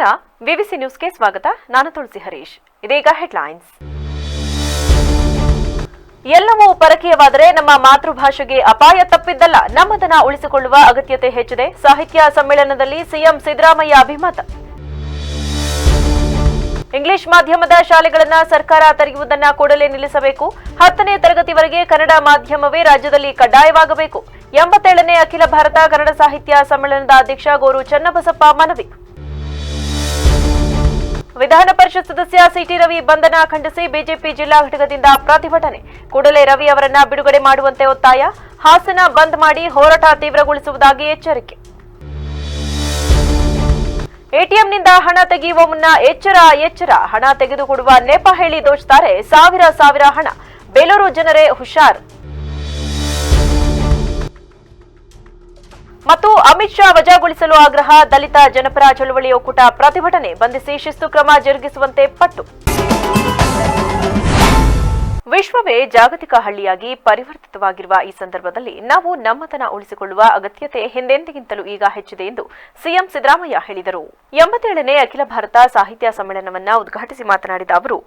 ನಮಸ್ಕಾರ, ವಿವಿಸಿ ನ್ಯೂಸ್ಗೆ ಸ್ವಾಗತ. ನಾನು ತುಳಸಿ ಹರೀಶ್. ಇದೀಗ ಹೆಡ್ಲೈನ್ಸ್. ಎಲ್ಲವೂ ಪರಕೀಯವಾದರೆ ನಮ್ಮ ಮಾತೃಭಾಷೆಗೆ ಅಪಾಯ ತಪ್ಪಿದ್ದಲ್ಲ. ನಮ್ಮದನ್ನ ಉಳಿಸಿಕೊಳ್ಳುವ ಅಗತ್ಯತೆ ಹೆಚ್ಚಿದೆ. ಸಾಹಿತ್ಯ ಸಮ್ಮೇಳನದಲ್ಲಿ ಸಿಎಂ ಸಿದ್ದರಾಮಯ್ಯ ಅಭಿಮತ. ಇಂಗ್ಲಿಷ್ ಮಾಧ್ಯಮದ ಶಾಲೆಗಳನ್ನು ಸರ್ಕಾರ ತೆರೆಯುವುದನ್ನು ಕೂಡಲೇ ನಿಲ್ಲಿಸಬೇಕು. 10ನೇ ತರಗತಿವರೆಗೆ ಕನ್ನಡ ಮಾಧ್ಯಮವೇ ರಾಜ್ಯದಲ್ಲಿ ಕಡ್ಡಾಯವಾಗಬೇಕು. 87ನೇ ಅಖಿಲ ಭಾರತ ಕನ್ನಡ ಸಾಹಿತ್ಯ ಸಮ್ಮೇಳನದ ಅಧ್ಯಕ್ಷ ಗೋರು ಚನ್ನಬಸಪ್ಪ ಮನವಿ. ವಿಧಾನ ಪರಿಷತ್ ಸದಸ್ಯ ಸಿಟಿ ರವಿ ಬಂಧನ ಖಂಡಿಸಿ ಬಿಜೆಪಿ ಜಿಲ್ಲಾ ಘಟಕದಿಂದ ಪ್ರತಿಭಟನೆ. ಕೂಡಲೇ ರವಿ ಅವರನ್ನ ಬಿಡುಗಡೆ ಮಾಡುವಂತೆ ಒತ್ತಾಯ. ಹಾಸನ ಬಂದ್ ಮಾಡಿ ಹೋರಾಟ ತೀವ್ರಗೊಳಿಸುವುದಾಗಿ ಎಚ್ಚರಿಕೆ. ಎಟಿಎಂನಿಂದ ಹಣ ತೆಗೆಯುವ ಮುನ್ನ ಎಚ್ಚರ. ಹಣ ತೆಗೆದುಕೊಡುವ ನೆಪ ಹೇಳಿ ದೋಚ್ತಾರೆ ಸಾವಿರ ಹಣ. ಬೇಲೂರು ಜನರೇ ಹುಷಾರ್. ಮತ್ತು ಅಮಿತ್ ಶಾ ವಜಾಗೊಳಿಸಲು ಆಗ್ರಹ. ದಲಿತ ಜನಪರ ಚಳವಳಿ ಒಕ್ಕೂಟ ಪ್ರತಿಭಟನೆ. ಬಂಧಿಸಿ ಶಿಸ್ತು ಕ್ರಮ ಜರುಗಿಸುವಂತೆ ಪಟ್ಟು. ವಿಶ್ವವೇ ಜಾಗತಿಕ ಹಳ್ಳಿಯಾಗಿ ಪರಿವರ್ತಿತವಾಗಿರುವ ಈ ಸಂದರ್ಭದಲ್ಲಿ ನಾವು ನಮ್ಮತನ ಉಳಿಸಿಕೊಳ್ಳುವ ಅಗತ್ಯತೆ ಹಿಂದೆಂದಿಗಿಂತಲೂ ಈಗ ಹೆಚ್ಚಿದೆ ಎಂದು ಸಿಎಂ ಸಿದ್ದರಾಮಯ್ಯ ಹೇಳಿದರು. 87ನೇ ಅಖಿಲ ಭಾರತ ಸಾಹಿತ್ಯ ಸಮ್ಮೇಳನವನ್ನು ಉದ್ಘಾಟಿಸಿ ಮಾತನಾಡಿದ ಅವರು,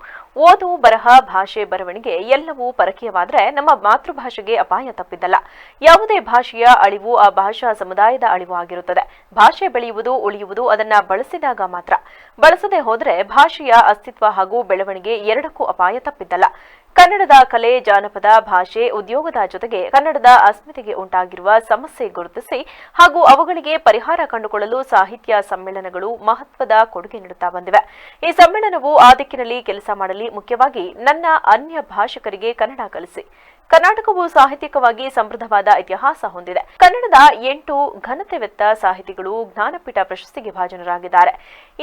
ಓದು, ಬರಹ, ಭಾಷೆ, ಬರವಣಿಗೆ ಎಲ್ಲವೂ ಪರಕೀಯವಾದರೆ ನಮ್ಮ ಮಾತೃಭಾಷೆಗೆ ಅಪಾಯ ತಪ್ಪಿದ್ದಲ್ಲ. ಯಾವುದೇ ಭಾಷೆಯ ಅಳಿವು ಆ ಭಾಷಾ ಸಮುದಾಯದ ಅಳಿವು ಆಗಿರುತ್ತದೆ. ಭಾಷೆ ಬೆಳೆಯುವುದು, ಉಳಿಯುವುದು ಅದನ್ನ ಬಳಸಿದಾಗ ಮಾತ್ರ. ಬಳಸದೆ ಹೋದರೆ ಭಾಷೆಯ ಅಸ್ತಿತ್ವ ಹಾಗೂ ಬೆಳವಣಿಗೆ ಎರಡಕ್ಕೂ ಅಪಾಯ ತಪ್ಪಿದ್ದಲ್ಲ. ಕನ್ನಡದ ಕಲೆ, ಜಾನಪದ, ಭಾಷೆ, ಉದ್ಯೋಗದ ಜೊತೆಗೆ ಕನ್ನಡದ ಅಸ್ಮಿತೆಗೆ ಉಂಟಾಗಿರುವ ಸಮಸ್ಯೆ ಗುರುತಿಸಿ ಹಾಗೂ ಅವುಗಳಿಗೆ ಪರಿಹಾರ ಕಂಡುಕೊಳ್ಳಲು ಸಾಹಿತ್ಯ ಸಮ್ಮೇಳನಗಳು ಮಹತ್ವದ ಕೊಡುಗೆ ನೀಡುತ್ತಾ ಬಂದಿವೆ. ಈ ಸಮ್ಮೇಳನವು ಆ ದಿಕ್ಕಿನಲ್ಲಿ ಕೆಲಸ ಮಾಡಲಿ. ಮುಖ್ಯವಾಗಿ ನನ್ನ ಅನ್ಯ ಭಾಷಿಕರಿಗೆ ಕನ್ನಡ ಕಲಿಸಿ. ಕರ್ನಾಟಕವು ಸಾಹಿತ್ಯಿಕವಾಗಿ ಸಮೃದ್ಧವಾದ ಇತಿಹಾಸ ಹೊಂದಿದೆ. ಕನ್ನಡದ 8 ಘನತೆವೆತ್ತ ಸಾಹಿತಿಗಳು ಜ್ಞಾನಪೀಠ ಪ್ರಶಸ್ತಿಗೆ ಭಾಜನರಾಗಿದ್ದಾರೆ.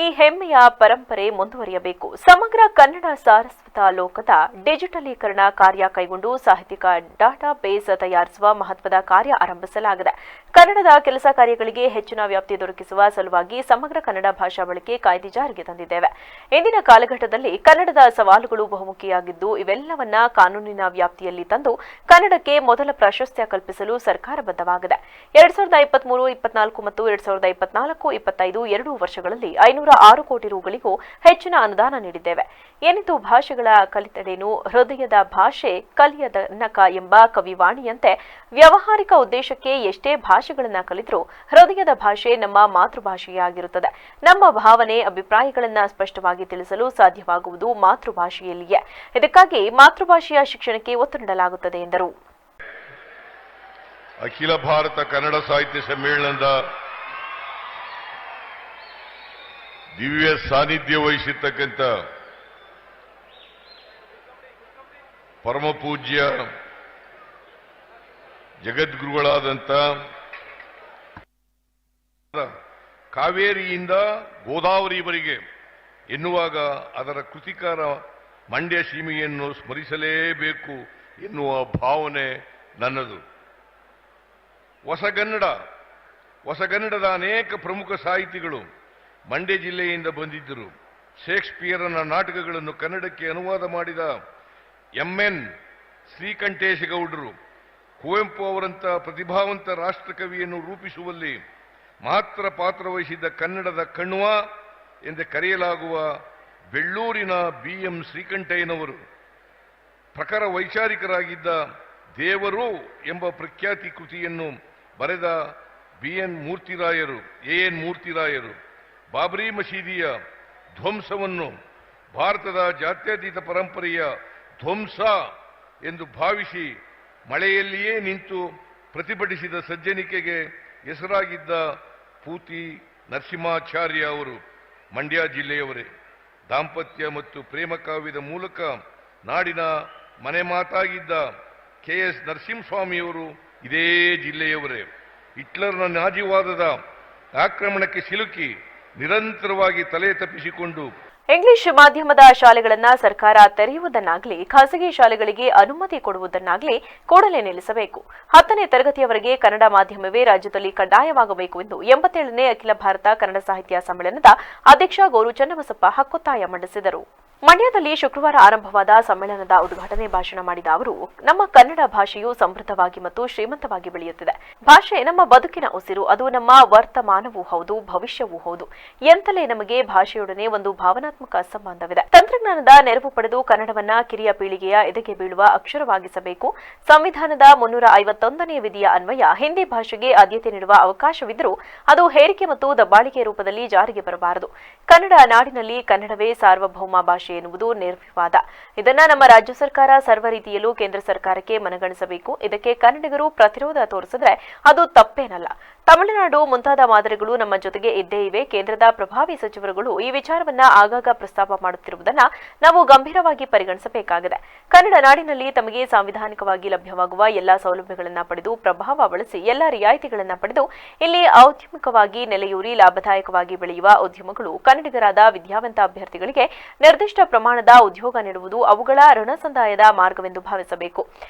ಈ ಹೆಮ್ಮೆಯ ಪರಂಪರೆ ಮುಂದುವರಿಯಬೇಕು. ಸಮಗ್ರ ಕನ್ನಡ ಸಾರಸ್ವತ ಲೋಕದ ಡಿಜಿಟಲೀಕರಣ ಕಾರ್ಯ ಕೈಗೊಂಡು ಸಾಹಿತ್ಯಿಕ ಡಾಟಾ ಬೇಸ್ ತಯಾರಿಸುವ ಮಹತ್ವದ ಕಾರ್ಯ ಆರಂಭಿಸಲಾಗಿದೆ. ಕನ್ನಡದ ಕೆಲಸ ಕಾರ್ಯಗಳಿಗೆ ಹೆಚ್ಚಿನ ವ್ಯಾಪ್ತಿ ದೊರಕಿಸುವ ಸಲುವಾಗಿ ಸಮಗ್ರ ಕನ್ನಡ ಭಾಷಾ ಬಳಕೆ ಕಾಯ್ದೆ ಜಾರಿಗೆ ತಂದಿದ್ದೇವೆ. ಇಂದಿನ ಕಾಲಘಟ್ಟದಲ್ಲಿ ಕನ್ನಡದ ಸವಾಲುಗಳು ಬಹುಮುಖಿಯಾಗಿದ್ದು, ಇವೆಲ್ಲವನ್ನ ಕಾನೂನಿನ ವ್ಯಾಪ್ತಿಯಲ್ಲಿ ತಂದು ಕನ್ನಡಕ್ಕೆ ಮೊದಲ ಪ್ರಾಶಸ್ತ್ಯ ಕಲ್ಪಿಸಲು ಸರ್ಕಾರ ಬದ್ಧವಾಗಿದೆ. 2023-24 ಮತ್ತು 2024-25 2 ವರ್ಷಗಳಲ್ಲಿ 506 ಕೋಟಿ ರುಗಳಿಗೂ ಹೆಚ್ಚಿನ ಅನುದಾನ ನೀಡಿದ್ದೇವೆ. ಏನಿತು ಭಾಷೆಗಳ ಕಲಿತಡೇನು, ಹೃದಯದ ಭಾಷೆ ಕಲಿಯದನಕ ಎಂಬ ಕವಿವಾಣಿಯಂತೆ ವ್ಯಾವಹಾರಿಕ ಉದ್ದೇಶಕ್ಕೆ ಎಷ್ಟೇ ಭಾಷೆಗಳನ್ನ ಕಲಿತರೂ ಹೃದಯದ ಭಾಷೆ ನಮ್ಮ ಮಾತೃಭಾಷೆಯಾಗಿರುತ್ತದೆ. ನಮ್ಮ ಭಾವನೆ, ಅಭಿಪ್ರಾಯಗಳನ್ನ ಸ್ಪಷ್ಟವಾಗಿ ತಿಳಿಸಲು ಸಾಧ್ಯವಾಗುವುದು ಮಾತೃಭಾಷೆಯಲ್ಲಿಯೇ. ಇದಕ್ಕಾಗಿ ಮಾತೃಭಾಷೆಯ ಶಿಕ್ಷಣಕ್ಕೆ ಒತ್ತು ನೀಡಲಾಗುತ್ತದೆ ಎಂದರು. ಅಖಿಲ ಭಾರತ ಕನ್ನಡ ಸಾಹಿತ್ಯ ಸಮ್ಮೇಳನದ ದಿವ್ಯ ಸಾನ್ನಿಧ್ಯ ವಹಿಸಿರ್ತಕ್ಕಂಥ ಪರಮಪೂಜ್ಯ ಜಗದ್ಗುರುಗಳಾದಂಥ ಕಾವೇರಿಯಿಂದ ಗೋದಾವರಿವರೆಗೆ ಎನ್ನುವಾಗ ಅದರ ಕೃತಿಕಾರ ಮಂಡ್ಯ ಸೀಮೆಯನ್ನು ಸ್ಮರಿಸಲೇಬೇಕು ಎನ್ನುವ ಭಾವನೆ ನನ್ನದು. ಹೊಸಗನ್ನಡದ ಅನೇಕ ಪ್ರಮುಖ ಸಾಹಿತಿಗಳು ಮಂಡ್ಯ ಜಿಲ್ಲೆಯಿಂದ ಬಂದಿದ್ದರು. ಶೇಕ್ಸ್ಪಿಯರನ ನಾಟಕಗಳನ್ನು ಕನ್ನಡಕ್ಕೆ ಅನುವಾದ ಮಾಡಿದ MN ಶ್ರೀಕಂಠೇಶಗೌಡರು ಕುವೆಂಪು ಅವರಂಥ ಪ್ರತಿಭಾವಂತ ರಾಷ್ಟ್ರಕವಿಯನ್ನು ರೂಪಿಸುವಲ್ಲಿ ಮಾತ್ರ ಪಾತ್ರವಹಿಸಿದ್ದ ಕನ್ನಡದ ಕಣ್ವ ಎಂದು ಕರೆಯಲಾಗುವ ಬೆಳ್ಳೂರಿನ BM ಶ್ರೀಕಂಠಯ್ಯನವರು, ಪ್ರಖರ ವೈಚಾರಿಕರಾಗಿದ್ದ ದೇವರು ಎಂಬ ಪ್ರಖ್ಯಾತಿ ಕೃತಿಯನ್ನು ಬರೆದ AN ಮೂರ್ತಿರಾಯರು ಬಾಬರಿ ಮಸೀದಿಯ ಧ್ವಂಸವನ್ನು ಭಾರತದ ಜಾತ್ಯತೀತ ಪರಂಪರೆಯ ಧ್ವಂಸ ಎಂದು ಭಾವಿಸಿ ಮಳೆಯಲ್ಲಿಯೇ ನಿಂತು ಪ್ರತಿಭಟಿಸಿದ ಸಜ್ಜನಿಕೆಗೆ ಹೆಸರಾಗಿದ್ದ ಪೂತಿ ನರಸಿಂಹಾಚಾರ್ಯ ಅವರು ಮಂಡ್ಯ ಜಿಲ್ಲೆಯವರೇ. ದಾಂಪತ್ಯ ಮತ್ತು ಪ್ರೇಮ ಕಾವ್ಯದ ಮೂಲಕ ನಾಡಿನ ಮನೆ ಮಾತಾಗಿದ್ದ KS ನರಸಿಂಹಸ್ವಾಮಿಯವರು ಇದೇ ಜಿಲ್ಲೆಯವರೇ. ಹಿಟ್ಲರ್ನ ನಾಜಿವಾದದ ಆಕ್ರಮಣಕ್ಕೆ ಸಿಲುಕಿ ನಿರಂತರವಾಗಿ ತಲೆ ತಪ್ಪಿಸಿಕೊಂಡು ಇಂಗ್ಲಿಷ್ ಮಾಧ್ಯಮದ ಶಾಲೆಗಳನ್ನು ಸರ್ಕಾರ ತೆರೆಯುವುದನ್ನಾಗಲಿ ಖಾಸಗಿ ಶಾಲೆಗಳಿಗೆ ಅನುಮತಿ ಕೊಡುವುದನ್ನಾಗಲಿ ಕೂಡಲೇ ನಿಲ್ಲಿಸಬೇಕು. 10ನೇ ತರಗತಿಯವರೆಗೆ ಕನ್ನಡ ಮಾಧ್ಯಮವೇ ರಾಜ್ಯದಲ್ಲಿ ಕಡ್ಡಾಯವಾಗಬೇಕು ಎಂದು 87ನೇ ಅಖಿಲ ಭಾರತ ಕನ್ನಡ ಸಾಹಿತ್ಯ ಸಮ್ಮೇಳನದ ಅಧ್ಯಕ್ಷ ಗೋರು ಚನ್ನಬಸಪ್ಪ ಹಕ್ಕೊತ್ತಾಯ ಮಂಡಿಸಿದರು. ಮಂಡ್ಯದಲ್ಲಿ ಶುಕ್ರವಾರ ಆರಂಭವಾದ ಸಮ್ಮೇಳನದ ಉದ್ಘಾಟನೆ ಭಾಷಣ ಮಾಡಿದ ಅವರು, ನಮ್ಮ ಕನ್ನಡ ಭಾಷೆಯು ಸಮೃದ್ಧವಾಗಿ ಮತ್ತು ಶ್ರೀಮಂತವಾಗಿ ಬೆಳೆಯುತ್ತಿದೆ. ಭಾಷೆ ನಮ್ಮ ಬದುಕಿನ ಉಸಿರು. ಅದು ನಮ್ಮ ವರ್ತಮಾನವೂ ಹೌದು, ಭವಿಷ್ಯವೂ ಹೌದು. ಎಂತಲೇ ನಮಗೆ ಭಾಷೆಯೊಡನೆ ಒಂದು ಭಾವನಾತ್ಮಕ ಸಂಬಂಧವಿದೆ. ತಂತ್ರಜ್ಞಾನದ ನೆರವು ಪಡೆದು ಕನ್ನಡವನ್ನ ಕಿರಿಯ ಪೀಳಿಗೆಯ ಎದೆಗೆ ಬೀಳುವ ಅಕ್ಷರವಾಗಿಸಬೇಕು. ಸಂವಿಧಾನದ 351ನೇ ವಿಧಿಯ ಅನ್ವಯ ಹಿಂದಿ ಭಾಷೆಗೆ ಆದ್ಯತೆ ನೀಡುವ ಅವಕಾಶವಿದ್ದರೂ ಅದು ಹೇರಿಕೆ ಮತ್ತು ದಬ್ಬಾಳಿಕೆ ರೂಪದಲ್ಲಿ ಜಾರಿಗೆ ಬರಬಾರದು. ಕನ್ನಡ ನಾಡಿನಲ್ಲಿ ಕನ್ನಡವೇ ಸಾರ್ವಭೌಮ ಭಾಷೆ ಎನ್ನುವುದು ನಿರ್ವಿವಾದ. ಇದನ್ನ ನಮ್ಮ ರಾಜ್ಯ ಸರ್ಕಾರ ಸರ್ವ ರೀತಿಯಲ್ಲೂ ಕೇಂದ್ರ ಸರ್ಕಾರಕ್ಕೆ ಮನಗಣಿಸಬೇಕು. ಇದಕ್ಕೆ ಕನ್ನಡಿಗರು ಪ್ರತಿರೋಧ ತೋರಿಸಿದ್ರೆ ಅದು ತಪ್ಪೇನಲ್ಲ. ತಮಿಳುನಾಡು ಮುಂತಾದ ಮಾದರಿಗಳು ನಮ್ಮ ಜೊತೆಗೆ ಇದ್ದೇ ಇವೆ. ಕೇಂದ್ರದ ಪ್ರಭಾವಿ ಸಚಿವರುಗಳು ಈ ವಿಚಾರವನ್ನ ಆಗಾಗ ಪ್ರಸ್ತಾಪ ಮಾಡುತ್ತಿರುವುದನ್ನ ನಾವು ಗಂಭೀರವಾಗಿ ಪರಿಗಣಿಸಬೇಕಾಗಿದೆ. ಕನ್ನಡ ನಾಡಿನಲ್ಲಿ ತಮಗೆ ಸಾಂವಿಧಾನಿಕವಾಗಿ ಲಭ್ಯವಾಗುವ ಎಲ್ಲಾ ಸೌಲಭ್ಯಗಳನ್ನು ಪಡೆದು ಪ್ರಭಾವ ಬಳಸಿ ಎಲ್ಲಾ ರಿಯಾಯಿತಿಗಳನ್ನು ಪಡೆದು ಇಲ್ಲಿ ಔದ್ಯಮಿಕವಾಗಿ ನೆಲೆಯೂರಿ ಲಾಭದಾಯಕವಾಗಿ ಬೆಳೆಯುವ ಉದ್ಯಮಗಳು ಕನ್ನಡಿಗರಾದ ವಿದ್ಯಾವಂತ ಅಭ್ಯರ್ಥಿಗಳಿಗೆ ನಿರ್ದಿಷ್ಟ ಪ್ರಮಾಣದ ಉದ್ಯೋಗ ನೀಡುವುದು ಅವುಗಳ ಋಣ ಸಂದಾಯದ ಮಾರ್ಗವೆಂದು ಭಾವಿಸಬೇಕು.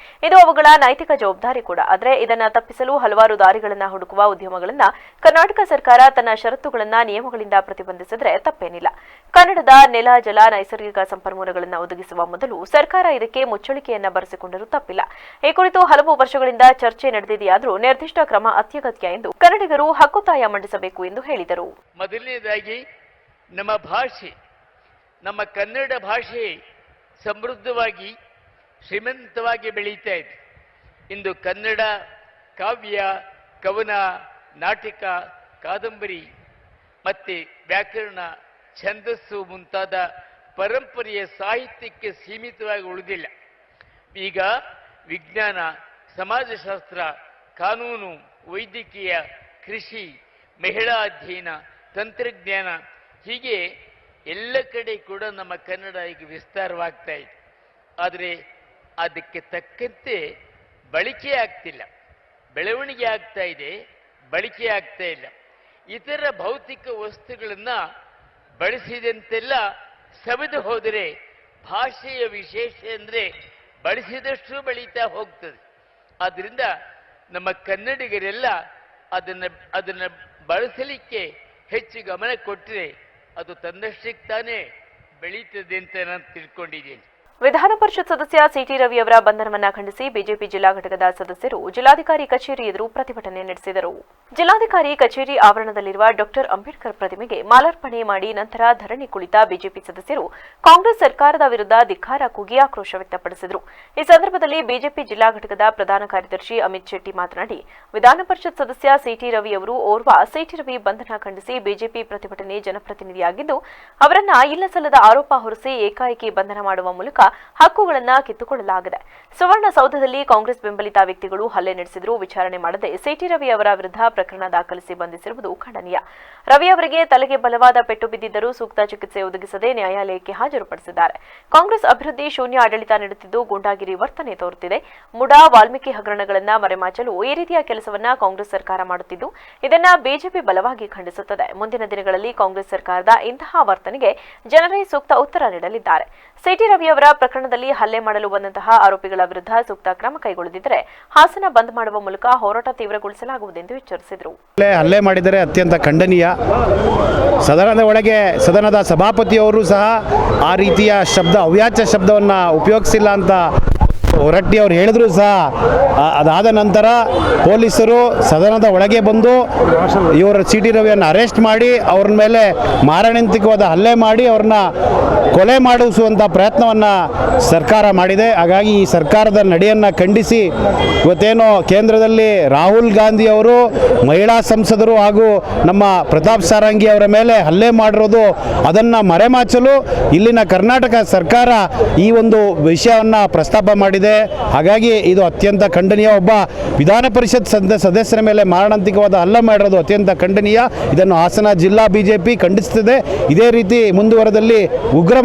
ಇದು ಅವುಗಳ ನೈತಿಕ ಜವಾಬ್ದಾರಿ ಕೂಡ. ಆದರೆ ಇದನ್ನು ತಪ್ಪಿಸಲು ಹಲವಾರು ದಾರಿಗಳನ್ನು ಹುಡುಕುವ ಉದ್ಯಮಗಳನ್ನ ಕರ್ನಾಟಕ ಸರ್ಕಾರ ತನ್ನ ಷರತ್ತುಗಳನ್ನ ನಿಯಮಗಳಿಂದ ಪ್ರತಿಬಂಧಿಸಿದ್ರೆ ತಪ್ಪೇನಿಲ್ಲ. ಕನ್ನಡದ ನೆಲ, ಜಲ, ನೈಸರ್ಗಿಕ ಸಂಪನ್ಮೂಲಗಳನ್ನು ಒದಗಿಸುವ ಮೊದಲು ಸರ್ಕಾರ ಇದಕ್ಕೆ ಮುಚ್ಚಳಿಕೆಯನ್ನ ಬರೆಸಿಕೊಂಡರೂ ತಪ್ಪಿಲ್ಲ. ಈ ಕುರಿತು ಹಲವು ವರ್ಷಗಳಿಂದ ಚರ್ಚೆ ನಡೆದಿದೆಯಾದರೂ ನಿರ್ದಿಷ್ಟ ಕ್ರಮ ಅತ್ಯಗತ್ಯ ಎಂದು ಕನ್ನಡಿಗರು ಹಕ್ಕುತ್ತಾಯ ಮಂಡಿಸಬೇಕು ಎಂದು ಹೇಳಿದರು. ಮೊದಲನೇದಾಗಿ ನಮ್ಮ ಭಾಷೆ, ನಮ್ಮ ಕನ್ನಡ ಭಾಷೆ ಸಮೃದ್ಧವಾಗಿ ಶ್ರೀಮಂತವಾಗಿ ಬೆಳೀತಾ ಇದೆ. ಇಂದು ಕನ್ನಡ ಕಾವ್ಯ, ಕವನ, ನಾಟಕ, ಕಾದಂಬರಿ ಮತ್ತೆ ವ್ಯಾಕರಣ, ಛಂದಸ್ಸು ಮುಂತಾದ ಪರಂಪರೆಯ ಸಾಹಿತ್ಯಕ್ಕೆ ಸೀಮಿತವಾಗಿ ಉಳಿದಿಲ್ಲ. ಈಗ ವಿಜ್ಞಾನ, ಸಮಾಜಶಾಸ್ತ್ರ, ಕಾನೂನು, ವೈದ್ಯಕೀಯ, ಕೃಷಿ, ಮಹಿಳಾ ಅಧ್ಯಯನ, ತಂತ್ರಜ್ಞಾನ ಹೀಗೆ ಎಲ್ಲ ಕಡೆ ಕೂಡ ನಮ್ಮ ಕನ್ನಡ ಈಗ ವಿಸ್ತಾರವಾಗ್ತಾ ಇದೆ. ಆದರೆ ಅದಕ್ಕೆ ತಕ್ಕಂತೆ ಬಳಕೆ ಆಗ್ತಿಲ್ಲ. ಬೆಳವಣಿಗೆ ಆಗ್ತಾ ಇದೆ, ಬಳಕೆ ಆಗ್ತಾ ಇಲ್ಲ. ಇತರ ಭೌತಿಕ ವಸ್ತುಗಳನ್ನ ಬಳಸಿದಂತೆಲ್ಲ ಸವೆದು ಹೋದರೆ ಭಾಷೆಯ ವಿಶೇಷ ಅಂದರೆ ಬಳಸಿದಷ್ಟು ಬೆಳೀತಾ ಹೋಗ್ತದೆ. ಆದ್ರಿಂದ ನಮ್ಮ ಕನ್ನಡಿಗರೆಲ್ಲ ಅದನ್ನ ಬಳಸಲಿಕ್ಕೆ ಹೆಚ್ಚು ಗಮನ ಕೊಟ್ಟರೆ ಅದು ತನ್ನಷ್ಟಕ್ಕೆ ತಾನೇ ಬೆಳೀತದೆ ಅಂತ ನಾನು ತಿಳ್ಕೊಂಡಿದ್ದೇನೆ. ವಿಧಾನ ಪರಿಷತ್ ಸದಸ್ಯ ಸಿಟಿ ರವಿ ಅವರ ಬಂಧನವನ್ನ ಖಂಡಿಸಿ ಬಿಜೆಪಿ ಜಿಲ್ಲಾ ಘಟಕದ ಸದಸ್ಯರು ಜಿಲ್ಲಾಧಿಕಾರಿ ಕಚೇರಿ ಎದುರು ಪ್ರತಿಭಟನೆ ನಡೆಸಿದರು. ಜಿಲ್ಲಾಧಿಕಾರಿ ಕಚೇರಿ ಆವರಣದಲ್ಲಿರುವ ಡಾಕ್ಟರ್ ಅಂಬೇಡ್ಕರ್ ಪ್ರತಿಮೆಗೆ ಮಾಲಾರ್ಪಣೆ ಮಾಡಿ ನಂತರ ಧರಣಿ ಕುಳಿತ ಬಿಜೆಪಿ ಸದಸ್ಯರು ಕಾಂಗ್ರೆಸ್ ಸರ್ಕಾರದ ವಿರುದ್ಧ ಧಿಕ್ಕಾರ ಕೂಗಿ ಆಕ್ರೋಶ ವ್ಯಕ್ತಪಡಿಸಿದರು. ಈ ಸಂದರ್ಭದಲ್ಲಿ ಬಿಜೆಪಿ ಜಿಲ್ಲಾ ಘಟಕದ ಪ್ರಧಾನ ಕಾರ್ಯದರ್ಶಿ ಅಮಿತ್ ಶೆಟ್ಟಿ ಮಾತನಾಡಿ, ವಿಧಾನ ಪರಿಷತ್ ಸದಸ್ಯ ಸಿಟಿ ರವಿ ಅವರು ಓರ್ವ ಸಿಟಿ ರವಿ ಬಂಧನ ಖಂಡಿಸಿ ಬಿಜೆಪಿ ಪ್ರತಿಭಟನೆ ಜನಪ್ರತಿನಿಧಿಯಾಗಿದ್ದು ಅವರನ್ನ ಇಲ್ಲಸಲ್ಲದ ಆರೋಪ ಹೊರಿಸಿ ಏಕಾಏಕಿ ಬಂಧನ ಮಾಡುವ ಮೂಲಕ ಹಕ್ಕುಗಳನ್ನು ಕಿತ್ತುಕೊಳ್ಳಲಾಗಿದೆ. ಸುವರ್ಣಸೌಧದಲ್ಲಿ ಕಾಂಗ್ರೆಸ್ ಬೆಂಬಲಿತ ವ್ಯಕ್ತಿಗಳು ಹಲ್ಲೆ ನಡೆಸಿದರೂ ವಿಚಾರಣೆ ಮಾಡದೆ ಸಿಟಿ ರವಿ ಅವರ ವಿರುದ್ಧ ಪ್ರಕರಣ ದಾಖಲಿಸಿ ಬಂಧಿಸಿರುವುದು ಖಂಡನೀಯ. ರವಿ ಅವರಿಗೆ ತಲೆಗೆ ಬಲವಾದ ಪೆಟ್ಟು ಬಿದ್ದಿದ್ದರೂ ಸೂಕ್ತ ಚಿಕಿತ್ಸೆ ಒದಗಿಸದೆ ನ್ಯಾಯಾಲಯಕ್ಕೆ ಹಾಜರುಪಡಿಸಿದ್ದಾರೆ. ಕಾಂಗ್ರೆಸ್ ಅಭಿವೃದ್ಧಿ ಶೂನ್ಯ ಆಡಳಿತ ನೀಡುತ್ತಿದ್ದು ಗೂಂಡಾಗಿರಿ ವರ್ತನೆ ತೋರುತ್ತಿದೆ. ಮುಡಾ, ವಾಲ್ಮೀಕಿ ಹಗರಣಗಳನ್ನು ಮರೆಮಾಚಲು ಈ ರೀತಿಯ ಕೆಲಸವನ್ನ ಕಾಂಗ್ರೆಸ್ ಸರ್ಕಾರ ಮಾಡುತ್ತಿದ್ದು ಇದನ್ನ ಬಿಜೆಪಿ ಬಲವಾಗಿ ಖಂಡಿಸುತ್ತದೆ. ಮುಂದಿನ ದಿನಗಳಲ್ಲಿ ಕಾಂಗ್ರೆಸ್ ಸರ್ಕಾರದ ಇಂತಹ ವರ್ತನೆಗೆ ಜನರೇ ಸೂಕ್ತ ಉತ್ತರ ನೀಡಲಿದ್ದಾರೆ. ಸಿಟಿ ರವಿ ಅವರ ಪ್ರಕರಣದಲ್ಲಿ ಹಲ್ಲೆ ಮಾಡಲು ಬಂದಂತಹ ಆರೋಪಿಗಳ ವಿರುದ್ಧ ಸೂಕ್ತ ಕ್ರಮ ಕೈಗೊಳ್ಳದಿದ್ದರೆ ಹಾಸನ ಬಂದ್ ಮಾಡುವ ಮೂಲಕ ಹೋರಾಟ ತೀವ್ರಗೊಳಿಸಲಾಗುವುದೆಂದು ಎಚ್ಚರಿಸಿದರು. ಹಲ್ಲೆ ಮಾಡಿದರೆ ಅತ್ಯಂತ ಖಂಡನೀಯ. ಸದನದ ಒಳಗೆ ಸದನದ ಸಭಾಪತಿಯವರು ಸಹ ಆ ರೀತಿಯ ಅವ್ಯಾಚ್ಯ ಶಬ್ದವನ್ನು ಉಪಯೋಗಿಸಿಲ್ಲ ಅಂತ ಹೊರಟ್ಟಿ ಅವರು ಹೇಳಿದ್ರು ಸಹ ಅದಾದ ನಂತರ ಪೊಲೀಸರು ಸದನದ ಒಳಗೆ ಬಂದು ಇವರ ಸಿಟಿ ರವಿಯನ್ನು ಅರೆಸ್ಟ್ ಮಾಡಿ ಅವ್ರ ಮೇಲೆ ಮಾರಣಾಂತಿಕವಾದ ಹಲ್ಲೆ ಮಾಡಿ ಅವ್ರನ್ನ ಕೊಲೆ ಮಾಡಿಸುವಂಥ ಪ್ರಯತ್ನವನ್ನು ಸರ್ಕಾರ ಮಾಡಿದೆ. ಹಾಗಾಗಿ ಈ ಸರ್ಕಾರದ ನಡೆಯನ್ನು ಖಂಡಿಸಿ ಇವತ್ತೇನು ಕೇಂದ್ರದಲ್ಲಿ ರಾಹುಲ್ ಗಾಂಧಿ ಅವರು ಮಹಿಳಾ ಸಂಸದರು ಹಾಗೂ ನಮ್ಮ ಪ್ರತಾಪ್ ಸಾರಂಗಿ ಅವರ ಮೇಲೆ ಹಲ್ಲೆ ಮಾಡಿರೋದು ಅದನ್ನು ಮರೆಮಾಚಲು ಇಲ್ಲಿನ ಕರ್ನಾಟಕ ಸರ್ಕಾರ ಈ ಒಂದು ವಿಷಯವನ್ನು ಪ್ರಸ್ತಾಪ ಮಾಡಿದೆ. ಹಾಗಾಗಿ ಇದು ಅತ್ಯಂತ ಖಂಡನೀಯ. ಒಬ್ಬ ವಿಧಾನ ಪರಿಷತ್ ಸದಸ್ಯರ ಮೇಲೆ ಮಾರಣಾಂತಿಕವಾದ ಹಲ್ಲೆ ಮಾಡಿರೋದು ಅತ್ಯಂತ ಖಂಡನೀಯ. ಇದನ್ನು ಹಾಸನ ಜಿಲ್ಲಾ ಬಿಜೆಪಿ ಖಂಡಿಸುತ್ತದೆ. ಇದೇ ರೀತಿ ಮುಂದುವರೆದಲ್ಲಿ ಉಗ್ರ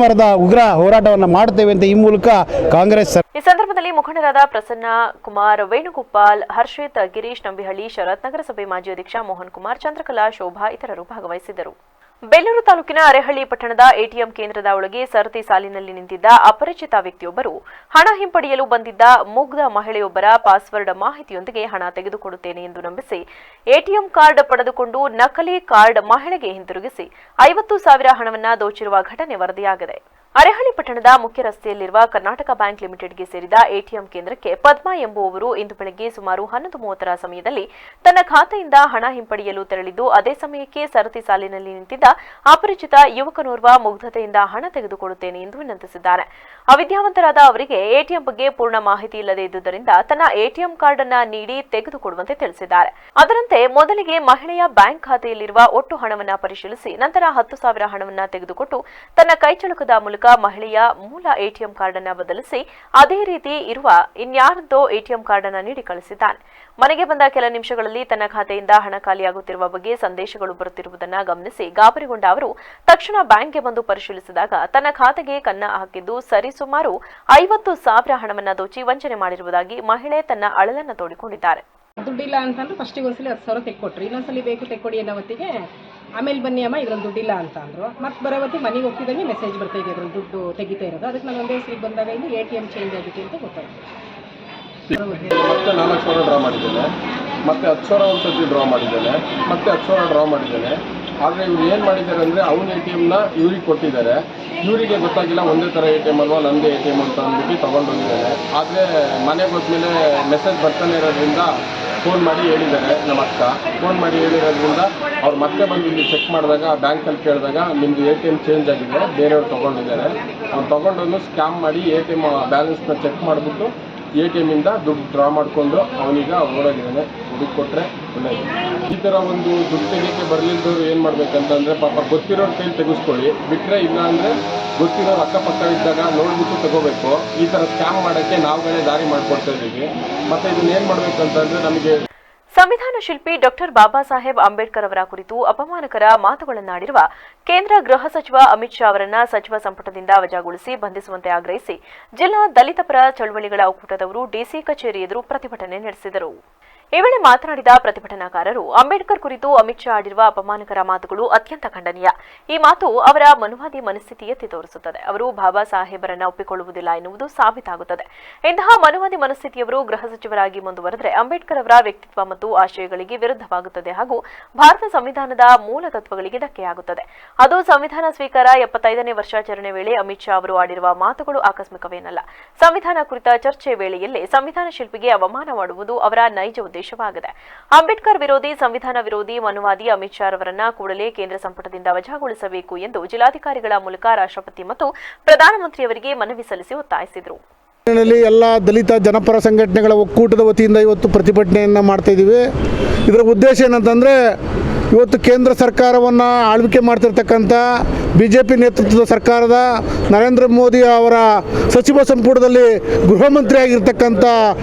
ಹೋರಾಟವನ್ನು ಮಾಡುತ್ತೇವೆ ಅಂತ ಈ ಮೂಲಕ ಕಾಂಗ್ರೆಸ್. ಈ ಸಂದರ್ಭದಲ್ಲಿ ಮುಖಂಡರಾದ ಪ್ರಸನ್ನ ಕುಮಾರ್, ವೇಣುಗೋಪಾಲ್, ಹರ್ಷಿತ್, ಗಿರೀಶ್ ನಂಬಿಹಳ್ಳಿ, ಶರತ್, ನಗರಸಭೆ ಮಾಜಿ ಅಧ್ಯಕ್ಷ ಮೋಹನ್ ಕುಮಾರ್, ಚಂದ್ರಕಲಾ, ಶೋಭಾ ಇತರರು ಭಾಗವಹಿಸಿದ್ದರು. ಬೇಲೂರು ತಾಲೂಕಿನ ಅರೆಹಳ್ಳಿ ಪಟ್ಟಣದ ಎಟಿಎಂ ಕೇಂದ್ರದ ಒಳಗೆ ಸರತಿ ಸಾಲಿನಲ್ಲಿ ನಿಂತಿದ್ದ ಅಪರಿಚಿತ ವ್ಯಕ್ತಿಯೊಬ್ಬರು ಹಣ ಹಿಂಪಡೆಯಲು ಬಂದಿದ್ದ ಮುಗ್ಧ ಮಹಿಳೆಯೊಬ್ಬರ ಪಾಸ್ವರ್ಡ್ ಮಾಹಿತಿಯೊಂದಿಗೆ ಹಣ ತೆಗೆದುಕೊಡುತ್ತೇನೆ ಎಂದು ನಂಬಿಸಿ ಎಟಿಎಂ ಕಾರ್ಡ್ ಪಡೆದುಕೊಂಡು ನಕಲಿ ಕಾರ್ಡ್ ಮಹಿಳೆಗೆ ಹಿಂತಿರುಗಿಸಿ 50,000 ಹಣವನ್ನು ದೋಚಿರುವ ಘಟನೆ ವರದಿಯಾಗಿದೆ. ಅರೆಹಳ್ಳಿ ಪಟ್ಟಣದ ಮುಖ್ಯ ರಸ್ತೆಯಲ್ಲಿರುವ ಕರ್ನಾಟಕ ಬ್ಯಾಂಕ್ ಲಿಮಿಟೆಡ್ಗೆ ಸೇರಿದ ಎಟಿಎಂ ಕೇಂದ್ರಕ್ಕೆ ಪದ್ಮಾ ಎಂಬುವವರು ಇಂದು ಬೆಳಗ್ಗೆ ಸುಮಾರು 11:30 ಸಮಯದಲ್ಲಿ ತನ್ನ ಖಾತೆಯಿಂದ ಹಣ ಹಿಂಪಡೆಯಲು ತೆರಳಿದ್ದು, ಅದೇ ಸಮಯಕ್ಕೆ ಸರತಿ ಸಾಲಿನಲ್ಲಿ ನಿಂತಿದ್ದ ಅಪರಿಚಿತ ಯುವಕನೋರ್ವ ಮುಗ್ಧತೆಯಿಂದ ಹಣ ತೆಗೆದುಕೊಳ್ಳುತ್ತೇನೆ ಎಂದು ವಿನಂತಿಸಿದ್ದಾನೆ. ಅವಿದ್ಯಾವಂತರಾದ ಅವರಿಗೆ ಎಟಿಎಂ ಬಗ್ಗೆ ಪೂರ್ಣ ಮಾಹಿತಿ ಇಲ್ಲದೆ ಇದ್ದುದರಿಂದ ತನ್ನ ಎಟಿಎಂ ಕಾರ್ಡ್ ಅನ್ನು ನೀಡಿ ತೆಗೆದುಕೊಡುವಂತೆ ತಿಳಿಸಿದ್ದಾರೆ. ಅದರಂತೆ ಮೊದಲಿಗೆ ಮಹಿಳೆಯ ಬ್ಯಾಂಕ್ ಖಾತೆಯಲ್ಲಿರುವ ಒಟ್ಟು ಹಣವನ್ನು ಪರಿಶೀಲಿಸಿ ನಂತರ 10,000 ಹಣವನ್ನು ತೆಗೆದುಕೊಟ್ಟು ತನ್ನ ಕೈಚಳಕದ ಮೂಲಕ ಮಹಿಳೆಯ ಮೂಲ ಎಟಿಎಂ ಕಾರ್ಡ್ ಅನ್ನು ಬದಲಿಸಿ ಅದೇ ರೀತಿ ಇರುವ ಇನ್ಯಾರದೋ ಎಟಿಎಂ ಕಾರ್ಡ್ ಅನ್ನು ನೀಡಿ ಕಳಿಸಿದ್ದಾನೆ. ಮನೆಗೆ ಬಂದ ಕೆಲ ನಿಮಿಷಗಳಲ್ಲಿ ತನ್ನ ಖಾತೆಯಿಂದ ಹಣ ಖಾಲಿಯಾಗುತ್ತಿರುವ ಬಗ್ಗೆ ಸಂದೇಶಗಳು ಬರುತ್ತಿರುವುದನ್ನು ಗಮನಿಸಿ ಗಾಬರಿಗೊಂಡ ಅವರು ತಕ್ಷಣ ಬ್ಯಾಂಕ್ಗೆ ಬಂದು ಪರಿಶೀಲಿಸಿದಾಗ ತನ್ನ ಖಾತೆಗೆ ಕನ್ನ ಹಾಕಿದ್ದು ಸರಿಸುಮಾರು 50,000 ಹಣವನ್ನು ದೋಚಿ ವಂಚನೆ ಮಾಡಿರುವುದಾಗಿ ಮಹಿಳೆ ತನ್ನ ಅಳಲನ್ನು ತೋಡಿಕೊಂಡಿದ್ದಾರೆ. ದುಡ್ಡಿಲ್ಲ ಅಂತಂದ್ರೆ ಫಸ್ಟಿಗೆ ಒಂದ್ಸಲಿ 10,000 ತೆಕ್ಕೊಟ್ರಿ, ಇನ್ನೊಂದ್ಸಲಿ ಬೇಕು ತೆಕ್ಕೊಡಿ ಅನ್ನೋ ಹೊತ್ತಿಗೆ ಆಮೇಲೆ ಬನ್ನಿ ಅಮ್ಮ ಇದ್ರಲ್ಲಿ ದುಡ್ಡಿಲ್ಲ ಅಂತ ಅಂದರು. ಮತ್ತೆ ಬರೋ ಹೊತ್ತಿಗೆ ಮನೆಗೆ ಹೋಗ್ತಿದ್ದಂಗೆ ಮೆಸೇಜ್ ಬರ್ತಾ ಇದೆ ಅದ್ರಲ್ಲಿ ದುಡ್ಡು ತೆಗಿತಾ ಇರೋದು. ಅದಕ್ಕೆ ನಾನು ಒಂದೇ ಸಲ ಬಂದಾಗ ಇಲ್ಲಿ ATM ಚೇಂಜ್ ಆಗಿದೆ ಅಂತ ಗೊತ್ತಾಗುತ್ತೆ. ಮತ್ತೆ 4,000 ಡ್ರಾ ಮಾಡಿದ್ದೇನೆ, ಮತ್ತೆ 10,000 ಒಂದ್ಸತಿ ಡ್ರಾ ಮಾಡಿದ್ದೇನೆ, ಮತ್ತೆ 10,000 ಡ್ರಾ ಮಾಡಿದ್ದೇನೆ. ಆದರೆ ಇವ್ರು ಏನು ಮಾಡಿದ್ದಾರೆ ಅಂದರೆ ಅವ್ನ ATMನ ಇವ್ರಿಗೆ ಕೊಟ್ಟಿದ್ದಾರೆ. ಇವರಿಗೆ ಗೊತ್ತಾಗಿಲ್ಲ ಒಂದೇ ಥರ ATM ಅಲ್ವಾ ನನ್ನದೇ ATM ಅಂತ ಅಂದ್ಬಿಟ್ಟು ತೊಗೊಂಡು ಹೋಗಿದ್ದಾರೆ. ಆದರೆ ಮನೆಗೆ ಹೋದ್ಮೇಲೆ ಮೆಸೇಜ್ ಬರ್ತಾನೆ ಇರೋದ್ರಿಂದ ಫೋನ್ ಮಾಡಿ ಹೇಳಿದ್ದಾರೆ. ನಮ್ಮ ಅಕ್ಕ ಫೋನ್ ಮಾಡಿ ಹೇಳಿರೋದ್ರಿಂದ ಅವ್ರು ಮತ್ತೆ ಬಂದು ಇಲ್ಲಿ ಚೆಕ್ ಮಾಡಿದಾಗ ಬ್ಯಾಂಕಲ್ಲಿ ಕೇಳಿದಾಗ ನಿಮ್ಮದು ATM ಚೇಂಜ್ ಆಗಿದೆ, ಬೇರೆಯವ್ರು ತೊಗೊಂಡಿದ್ದಾರೆ. ಅವ್ರು ತೊಗೊಂಡನ್ನು ಸ್ಕ್ಯಾಮ್ ಮಾಡಿ ATM ಬ್ಯಾಲೆನ್ಸ್ನ ಚೆಕ್ ಮಾಡಿಬಿಟ್ಟು ATMಯಿಂದ ದುಡ್ಡು ಡ್ರಾ ಮಾಡಿಕೊಂಡು ಅವನೀಗ ಓಡೋಗಿದ್ದಾನೆ. ದುಡ್ಡು ಕೊಟ್ಟರೆ ಒಳ್ಳೆಯದು. ಈ ಥರ ಒಂದು ದುಡ್ಡು ತೆಗಿಯೋಕ್ಕೆ ಬರಲಿದ್ದವರು ಏನು ಮಾಡಬೇಕಂತಂದರೆ ಪಾಪ ಗೊತ್ತಿರೋರು ಕೈಲಿ ತೆಗೆಸ್ಕೊಳ್ಳಿ, ಬಿಟ್ಟರೆ ಇಲ್ಲ ಅಂದರೆ ಗೊತ್ತಿರೋರು ಅಕ್ಕಪಕ್ಕ ಇದ್ದಾಗ ನೋಡ್ಬಿಟ್ಟು ತಗೋಬೇಕು. ಈ ಥರ ಸ್ಕ್ಯಾಮ್ ಮಾಡೋಕ್ಕೆ ನಾವುಗಳೇ ದಾರಿ ಮಾಡಿಕೊಡ್ತಾ ಇದ್ದೀವಿ. ಮತ್ತು ಇದನ್ನ ಏನು ಮಾಡಬೇಕಂತಂದರೆ ನಮಗೆ ಸಂವಿಧಾನ ಶಿಲ್ಪಿ ಡಾಕ್ಟರ್ ಬಾಬಾ ಸಾಹೇಬ್ ಅಂಬೇಡ್ಕರ್ ಅವರ ಕುರಿತು ಅಪಮಾನಕರ ಮಾತುಗಳನ್ನಾಡಿರುವ ಕೇಂದ್ರ ಗೃಹ ಸಚಿವ ಅಮಿತ್ ಶಾ ಅವರನ್ನ ಸಚಿವ ಸಂಪುಟದಿಂದ ವಜಾಗೊಳಿಸಿ ಬಂಧಿಸುವಂತೆ ಆಗ್ರಹಿಸಿ ಜಿಲ್ಲಾ ದಲಿತ ಪರ ಚಳವಳಿಗಳ ಒಕ್ಕೂಟದವರು ಡಿಸಿ ಕಚೇರಿ ಎದುರು ಪ್ರತಿಭಟನೆ ನಡೆಸಿದರು. ಈ ವೇಳೆ ಮಾತನಾಡಿದ ಪ್ರತಿಭಟನಾಕಾರರು, ಅಂಬೇಡ್ಕರ್ ಕುರಿತು ಅಮಿತ್ ಶಾ ಆಡಿರುವ ಅಪಮಾನಕರ ಮಾತುಗಳು ಅತ್ಯಂತ ಖಂಡನೀಯ. ಈ ಮಾತು ಅವರ ಮನುವಾದಿ ಮನಸ್ಥಿತಿ ಎತ್ತಿ ತೋರಿಸುತ್ತದೆ. ಅವರು ಬಾಬಾ ಸಾಹೇಬರನ್ನ ಒಪ್ಪಿಕೊಳ್ಳುವುದಿಲ್ಲ ಎನ್ನುವುದು ಸಾಬೀತಾಗುತ್ತದೆ. ಇಂತಹ ಮನುವಾದಿ ಮನಸ್ಥಿತಿಯವರು ಗೃಹ ಸಚಿವರಾಗಿ ಮುಂದುವರೆದರೆ ಅಂಬೇಡ್ಕರ್ ಅವರ ವ್ಯಕ್ತಿತ್ವ ಮತ್ತು ಆಶಯಗಳಿಗೆ ವಿರುದ್ಧವಾಗುತ್ತದೆ ಹಾಗೂ ಭಾರತ ಸಂವಿಧಾನದ ಮೂಲ ತತ್ವಗಳಿಗೆ ಧಕ್ಕೆಯಾಗುತ್ತದೆ. ಅದು ಸಂವಿಧಾನ ಸ್ವೀಕಾರ 75ನೇ ವರ್ಷಾಚರಣೆ ವೇಳೆ ಅಮಿತ್ ಶಾ ಅವರು ಆಡಿರುವ ಮಾತುಗಳು ಆಕಸ್ಮಿಕವೇನಲ್ಲ. ಸಂವಿಧಾನ ಕುರಿತ ಚರ್ಚೆ ವೇಳೆಯಲ್ಲೇ ಸಂವಿಧಾನ ಶಿಲ್ಪಿಗೆ ಅವಮಾನ ಮಾಡುವುದು ಅವರ ನೈಜ ಉದ್ದೇಶವಾಗಿದೆ. ಅಂಬೇಡ್ಕರ್ ವಿರೋಧಿ, ಸಂವಿಧಾನ ವಿರೋಧಿ, ಮನುವಾದಿ ಅಮಿತ್ ಶಾ ಅವರನ್ನ ಕೂಡಲೇ ಕೇಂದ್ರ ಸಂಪುಟದಿಂದ ವಜಾಗೊಳಿಸಬೇಕು ಎಂದು ಜಿಲ್ಲಾಧಿಕಾರಿಗಳ ಮೂಲಕ ರಾಷ್ಟ್ರಪತಿ ಮತ್ತು ಪ್ರಧಾನಮಂತ್ರಿಯವರಿಗೆ ಮನವಿ ಸಲ್ಲಿಸಿ ಒತ್ತಾಯಿಸಿದರು. ಎಲ್ಲ ದಲಿತ ಜನಪರ ಸಂಘಟನೆಗಳ ಒಕ್ಕೂಟದ ವತಿಯಿಂದ ಇವತ್ತು ಪ್ರತಿಭಟನೆಯನ್ನು ಮಾಡ್ತಾ ಇದ್ದೀವಿ. ಇದರ ಉದ್ದೇಶ ಏನಂತಂದರೆ ಇವತ್ತು ಕೇಂದ್ರ ಸರ್ಕಾರವನ್ನು ಆಳ್ವಿಕೆ ಮಾಡ್ತಿರ್ತಕ್ಕಂಥ BJP ನೇತೃತ್ವದ ಸರ್ಕಾರದ ನರೇಂದ್ರ ಮೋದಿ ಅವರ ಸಚಿವ ಸಂಪುಟದಲ್ಲಿ ಗೃಹ ಮಂತ್ರಿ ಆಗಿರ್ತಕ್ಕಂಥ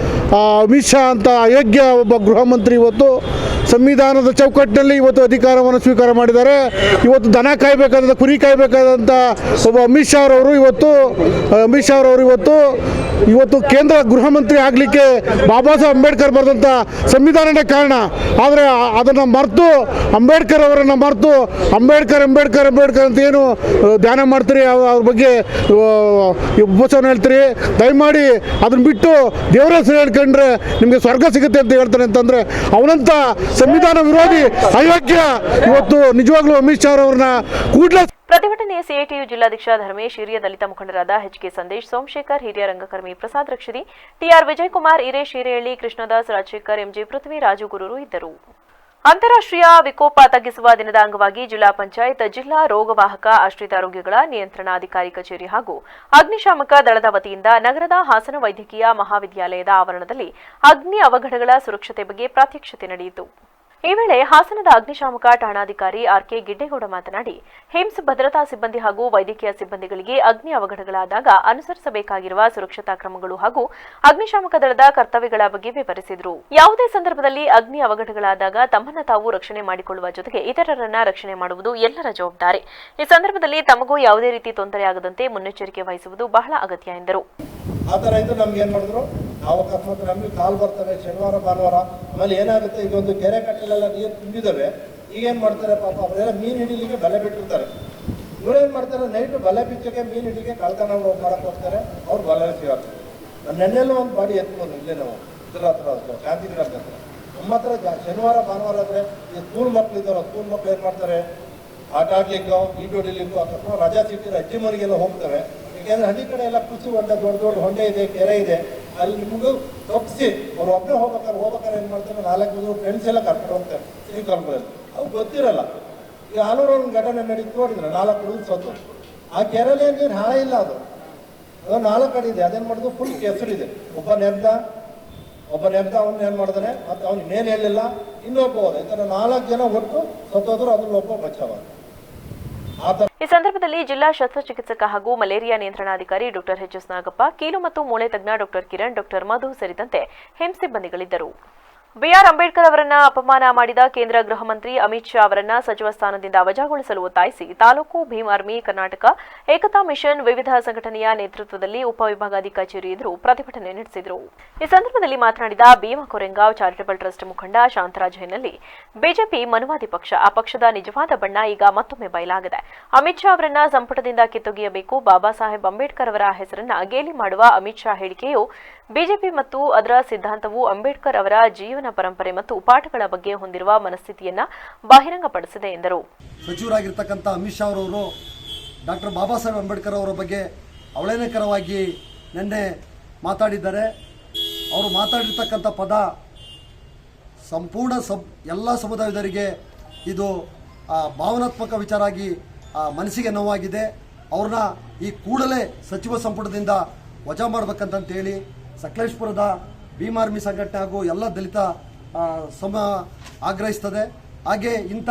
ಅಮಿತ್ ಶಾ ಅಂತ ಅಯೋಗ್ಯ ಒಬ್ಬ ಗೃಹ ಮಂತ್ರಿ ಇವತ್ತು ಸಂವಿಧಾನದ ಚೌಕಟ್ಟಿನಲ್ಲಿ ಇವತ್ತು ಅಧಿಕಾರವನ್ನು ಸ್ವೀಕಾರ ಮಾಡಿದ್ದಾರೆ. ಇವತ್ತು ದನ ಕಾಯಬೇಕಾದಂಥ, ಕುರಿ ಕಾಯಬೇಕಾದಂಥ ಒಬ್ಬ ಅಮಿತ್ ಶಾ ಅವರವರು ಇವತ್ತು ಕೇಂದ್ರ ಗೃಹ ಮಂತ್ರಿ ಆಗಲಿಕ್ಕೆ ಬಾಬಾ ಸಾಹೇಬ್ ಅಂಬೇಡ್ಕರ್ ಬರೆದಂಥ ಸಂವಿಧಾನನೇ ಕಾರಣ. ಆದರೆ ಅದನ್ನು ಮರೆತು ಅಂಬೇಡ್ಕರ್ ಅವರನ್ನು ಮರೆತು ಅಂಬೇಡ್ಕರ್ ಅಂತ ಏನು ಧ್ಯಾನ ಮಾಡ್ತೀರಿ, ಅವ್ರ ಬಗ್ಗೆ ಉಪವಾಸವನ್ನು ಹೇಳ್ತೀರಿ, ದಯಮಾಡಿ ಅದನ್ನು ಬಿಟ್ಟು ದೇವರ ಹೆಸರು ಹೇಳ್ಕೊಂಡ್ರೆ ನಿಮಗೆ ಸ್ವರ್ಗ ಸಿಗುತ್ತೆ ಅಂತ ಹೇಳ್ತಾನೆ. ಅಂತಂದರೆ ಅವನಂತ ಸಂವಿಧಾನ ವಿರೋಧಿ ಅಯೋಗ್ಯ ಇವತ್ತು ನಿಜವಾಗ್ಲೂ ಅಮಿತ್ ಶಾ ಅವರನ್ನ ಕೂಡಲೇ. ಪ್ರತಿಭಟನೆಯ ಸಿಐಟಿಯು ಜಿಲ್ಲಾಧ್ಯಕ್ಷ ಧರ್ಮೇಶ್, ಹಿರಿಯ ದಲಿತ ಮುಖಂಡರಾದ HK ಸಂದೇಶ್, ಸೋಮಶೇಖರ್, ಹಿರಿಯ ರಂಗಕರ್ಮಿ ಪ್ರಸಾದ್ ರಕ್ಷಿದಿ, TR ವಿಜಯಕುಮಾರ್, ಈರೇಶ್ ಹಿರೇಹಳ್ಳಿ, ಕೃಷ್ಣದಾಸ್, ರಾಜಶೇಖರ್, MJ ಪೃಥ್ವಿ, ರಾಜು ಗುರೂರು ಇದ್ದರು. ಅಂತಾರಾಷ್ಟ್ರೀಯ ವಿಕೋಪ ತಗ್ಗಿಸುವ ದಿನದ ಅಂಗವಾಗಿ ಜಿಲ್ಲಾ ಪಂಚಾಯತ್, ಜಿಲ್ಲಾ ರೋಗವಾಹಕ ಆಶ್ರಿತ ರೋಗಿಗಳ ನಿಯಂತ್ರಣಾಧಿಕಾರಿ ಕಚೇರಿ ಹಾಗೂ ಅಗ್ನಿಶಾಮಕ ದಳದ ವತಿಯಿಂದ ನಗರದ ಹಾಸನ ವೈದ್ಯಕೀಯ ಮಹಾವಿದ್ಯಾಲಯದ ಆವರಣದಲ್ಲಿ ಅಗ್ನಿ ಅವಘಡಗಳ ಸುರಕ್ಷತೆ ಬಗ್ಗೆ ಪ್ರಾತ್ಯಕ್ಷಿತೆ ನಡೆಯಿತು. ಈ ವೇಳೆ ಹಾಸನದ ಅಗ್ನಿಶಾಮಕ ಠಾಣಾಧಿಕಾರಿ RK ಗಿಡ್ಡೇಗೌಡ ಮಾತನಾಡಿ, ಹಿಮ್ಸ್ ಭದ್ರತಾ ಸಿಬ್ಬಂದಿ ಹಾಗೂ ವೈದ್ಯಕೀಯ ಸಿಬ್ಬಂದಿಗಳಿಗೆ ಅಗ್ನಿ ಅವಘಡಗಳಾದಾಗ ಅನುಸರಿಸಬೇಕಾಗಿರುವ ಸುರಕ್ಷತಾ ಕ್ರಮಗಳು ಹಾಗೂ ಅಗ್ನಿಶಾಮಕ ದಳದ ಕರ್ತವ್ಯಗಳ ಬಗ್ಗೆ ವಿವರಿಸಿದರು. ಯಾವುದೇ ಸಂದರ್ಭದಲ್ಲಿ ಅಗ್ನಿ ಅವಘಡಗಳಾದಾಗ ತಮ್ಮನ್ನು ತಾವು ರಕ್ಷಣೆ ಮಾಡಿಕೊಳ್ಳುವ ಜೊತೆಗೆ ಇತರರನ್ನ ರಕ್ಷಣೆ ಮಾಡುವುದು ಎಲ್ಲರ ಜವಾಬ್ದಾರಿ. ಈ ಸಂದರ್ಭದಲ್ಲಿ ತಮಗೂ ಯಾವುದೇ ರೀತಿ ತೊಂದರೆಯಾಗದಂತೆ ಮುನ್ನೆಚ್ಚರಿಕೆ ವಹಿಸುವುದು ಬಹಳ ಅಗತ್ಯ ಎಂದರು. ಆ ಥರ ಇದು ನಮ್ಗೆ ಏನು ಮಾಡಿದ್ರು, ನಾವು ಅಕಸ್ಮಾತ್ ನಮಗೆ ಕಾಲ್ ಬರ್ತವೆ ಶನಿವಾರ ಭಾನುವಾರ, ಆಮೇಲೆ ಏನಾಗುತ್ತೆ, ಇದೊಂದು ಕೆರೆ ಕಟ್ಟಲೆಲ್ಲ ನೀರು ತುಂಬಿದ್ದಾವೆ. ಈಗೇನು ಮಾಡ್ತಾರೆ ಪಾಪ ಅವರೆಲ್ಲ ಮೀನು ಹಿಡಿಲಿಕ್ಕೆ ಬಲೆ ಬಿಟ್ಟಿರ್ತಾರೆ. ಇವರೇನು ಮಾಡ್ತಾರೆ, ನೈಟು ಬಲೆ ಬಿಚ್ಚಕ್ಕೆ ಮೀನು ಹಿಡಿಗೆ ಕಳ್ತನ ಮಾಡಕ್ಕೆ ಹೋಗ್ತಾರೆ, ಅವ್ರು ಬಲೆ ಸಿಗಾಕ್ತಾರೆ. ನೆನ್ನೆಲ್ಲೂ ಒಂದು ಬಾಡಿ ಎತ್ಬೋದು ಇಲ್ಲೇ ನಾವು ಇದರ ಹತ್ರ ಶಾಂತಿಗ್ರಾಮ ಹತ್ರ. ನಮ್ಮ ಹತ್ರ ಶನಿವಾರ ಭಾನುವಾರ ಆದರೆ ಈ ಸ್ಕೂಲ್ ಮಕ್ಳು ಇದ್ದಾರೋ, ಸ್ಕೂಲ್ ಮಕ್ಳು ಏನು ಮಾಡ್ತಾರೆ, ಆಟ ಆಡ್ಲಿಕ್ಕೋ ಈಟು ಹೊಡಿಲಿಕ್ಕೋ ಅಕಸ್ಮಾತ್ ರಜಾ ಸಿಕ್ಕಿದ್ರೆ ಅಜ್ಜಿ ಮರಿಗೆಲ್ಲ ಹೋಗ್ತವೆ. ಯಾಕೆಂದರೆ ಹಳ್ಳಿ ಕಡೆ ಎಲ್ಲ ಕೃಷಿ ಹೊಂಡ ದೊಡ್ಡ ದೊಡ್ಡ ಹೊಂಡೆ ಇದೆ, ಕೆರೆ ಇದೆ, ಅಲ್ಲಿ ನಿಮಗೂ ತಪ್ಪಿಸಿ ಅವ್ರು ಒಬ್ಬನೇ ಹೋಗ್ಬೇಕಾದ್ರೆ ಏನು ಮಾಡ್ತಾರೆ, 4 ಫ್ರೆಂಡ್ಸ್ ಎಲ್ಲ ಕರ್ಕೊಂಡು ಹೋಗ್ತಾರೆ ಶ್ರೀಕಾಂಪುರದಲ್ಲಿ. ಅವ್ರು ಗೊತ್ತಿರಲ್ಲ. ಈಗ ಆಲೂರು ಒಂದು ಘಟನೆ ನಡೀತು ನೋಡಿದ್ರೆ, 4 ಹುಡುಗರು ಸತ್ತು. ಆ ಕೆರೆಯಲ್ಲಿ ನೀರು ಹಾಳೆ ಇಲ್ಲ, ಅದು 4 ಕಡೆ ಇದೆ. ಅದೇನು ಮಾಡಿದ್ರು, ಫುಲ್ ಕೆಸರಿದೆ. ಒಬ್ಬ ನೆಬ್ದ ಅವನು ಏನು ಮಾಡಿದಾನೆ, ಮತ್ತು ಅವ್ನು ಇನ್ನೇನು ಹೇಳಿಲ್ಲ, ಇನ್ನೊಬ್ಬ ಹೋದ. ಈ ಥರ 4 ಜನ ಒಟ್ಟು ಸತ್ತೋದ್ರು, ಅದ್ರಲ್ಲಿ ಒಬ್ಬ ಬಚಾವ. ಈ ಸಂದರ್ಭದಲ್ಲಿ ಜಿಲ್ಲಾ ಶಸ್ತ್ರಚಿಕಿತ್ಸಕ ಹಾಗೂ ಮಲೇರಿಯಾ ನಿಯಂತ್ರಣಾಧಿಕಾರಿ ಡಾಕ್ಟರ್ ಎಚ್.ಎಸ್. ನಾಗಪ್ಪ, ಕೀಲು ಮತ್ತು ಮೂಳೆ ತಜ್ಞ ಡಾಕ್ಟರ್ ಕಿರಣ್, ಡಾಕ್ಟರ್ ಮಧು ಸೇರಿದಂತೆ ಸಿಬ್ಬಂದಿಗಳಿದ್ದರು. ಬಿಆರ್ ಅಂಬೇಡ್ಕರ್ ಅವರನ್ನ ಅಪಮಾನ ಮಾಡಿದ ಕೇಂದ್ರ ಗೃಹ ಮಂತ್ರಿ ಅಮಿತ್ ಶಾ ಅವರನ್ನ ಸಚಿವ ಸ್ಥಾನದಿಂದ ವಜಾಗೊಳಿಸಲು ಒತ್ತಾಯಿಸಿ ತಾಲೂಕು ಭೀಮ್ ಆರ್ಮಿ ಕರ್ನಾಟಕ ಏಕತಾ ಮಿಷನ್ ವಿವಿಧ ಸಂಘಟನೆಯ ನೇತೃತ್ವದಲ್ಲಿ ಉಪವಿಭಾಗಾಧಿಕಾರಿ ಕಚೇರಿ ಎದುರು ಪ್ರತಿಭಟನೆ ನಡೆಸಿದರು. ಈ ಸಂದರ್ಭದಲ್ಲಿ ಮಾತನಾಡಿದ ಭೀಮಾ ಕೊರೆಂಗಾವ್ ಚಾರಿಟಬಲ್ ಟ್ರಸ್ಟ್ ಮುಖಂಡ ಶಾಂತರಾಜ್ ಹೆನ್ನಳ್ಳಿ, ಬಿಜೆಪಿ ಮನುವಾದಿ ಪಕ್ಷ. ಆ ಪಕ್ಷದ ನಿಜವಾದ ಬಣ್ಣ ಈಗ ಮತ್ತೊಮ್ಮೆ ಬಯಲಾಗಿದೆ. ಅಮಿತ್ ಶಾ ಅವರನ್ನ ಸಂಪುಟದಿಂದ ಕಿತ್ತೊಗೆಯಬೇಕು. ಬಾಬಾ ಸಾಹೇಬ್ ಅಂಬೇಡ್ಕರ್ ಅವರ ಹೆಸರನ್ನ ಗೇಲಿ ಮಾಡುವ ಅಮಿತ್ ಶಾ ಹೇಳಿಕೆಯು ಬಿಜೆಪಿ ಮತ್ತು ಅದರ ಸಿದ್ಧಾಂತವು ಅಂಬೇಡ್ಕರ್ ಅವರ ಜೀವನ ಪರಂಪರೆ ಮತ್ತು ಪಾಠಗಳ ಬಗ್ಗೆ ಹೊಂದಿರುವ ಮನಸ್ಥಿತಿಯನ್ನ ಬಹಿರಂಗಪಡಿಸಿದೆ ಎಂದರು. ಸಚಿವರಾಗಿರ್ತಕ್ಕಂಥ ಅಮಿತ್ ಶಾ ಅವರು ಡಾಕ್ಟರ್ ಬಾಬಾ ಸಾಹೇಬ್ ಅಂಬೇಡ್ಕರ್ ಅವರ ಬಗ್ಗೆ ಅವಹೇಳನಕರವಾಗಿ ನಿನ್ನೆ ಮಾತಾಡಿದ್ದಾರೆ. ಅವರು ಮಾತಾಡಿರ್ತಕ್ಕಂಥ ಪದ ಸಂಪೂರ್ಣ ಎಲ್ಲ ಸಮುದಾಯದವರಿಗೆ ಇದು ಭಾವನಾತ್ಮಕ ವಿಚಾರ ಆಗಿ ಮನಸ್ಸಿಗೆ ನೋವಾಗಿದೆ. ಅವ್ರನ್ನ ಈ ಕೂಡಲೇ ಸಚಿವ ಸಂಪುಟದಿಂದ ವಜಾ ಮಾಡಬೇಕಂತೇಳಿ ಸಕಲೇಶ್ಪುರದ ಭೀಮ್ ಆರ್ಮಿ ಸಂಘಟನೆ ಹಾಗೂ ಎಲ್ಲ ದಲಿತ ಆಗ್ರಹಿಸ್ತದೆ. ಹಾಗೆ ಇಂಥ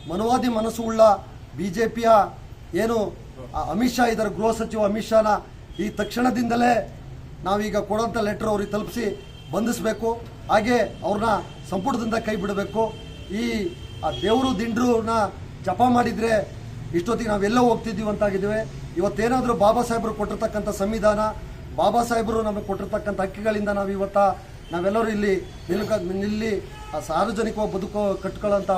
ಮನುವಾದಿ ಮನಸ್ಸು ಉಳ್ಳ ಬಿಜೆಪಿಯ ಏನು ಅಮಿತ್ ಶಾ ಇದ್ದಾರೆ, ಗೃಹ ಸಚಿವ ಅಮಿತ್ ಶಾನ ಈ ತಕ್ಷಣದಿಂದಲೇ ನಾವೀಗ ಕೊಡುವಂಥ ಲೆಟರ್ ಅವ್ರಿಗೆ ತಲುಪಿಸಿ ಬಂಧಿಸಬೇಕು. ಹಾಗೆ ಅವ್ರನ್ನ ಸಂಪುಟದಿಂದ ಕೈ ಬಿಡಬೇಕು. ಈ ದೇವರು ದಿಂಡ್ರನ್ನ ಜಪ ಮಾಡಿದರೆ ಇಷ್ಟೊತ್ತಿಗೆ ನಾವೆಲ್ಲ ಹೋಗ್ತಿದ್ದೀವಿ ಅಂತಾಗಿದ್ದೇವೆ. ಇವತ್ತೇನಾದರೂ ಬಾಬಾ ಸಾಹೇಬರು ಕೊಟ್ಟಿರ್ತಕ್ಕಂಥ ಸಂವಿಧಾನ, ಬಾಬಾ ಸಾಹೇಬರು ನಮಗೆ ಕೊಟ್ಟಿರ್ತಕ್ಕಂಥ ಹಕ್ಕಿಗಳಿಂದ ನಾವೆಲ್ಲರೂ ಇಲ್ಲಿ ಸಾರ್ವಜನಿಕವಾಗಿ ಬದುಕು ಕಟ್ಕೊಳ್ಳೋಂಥ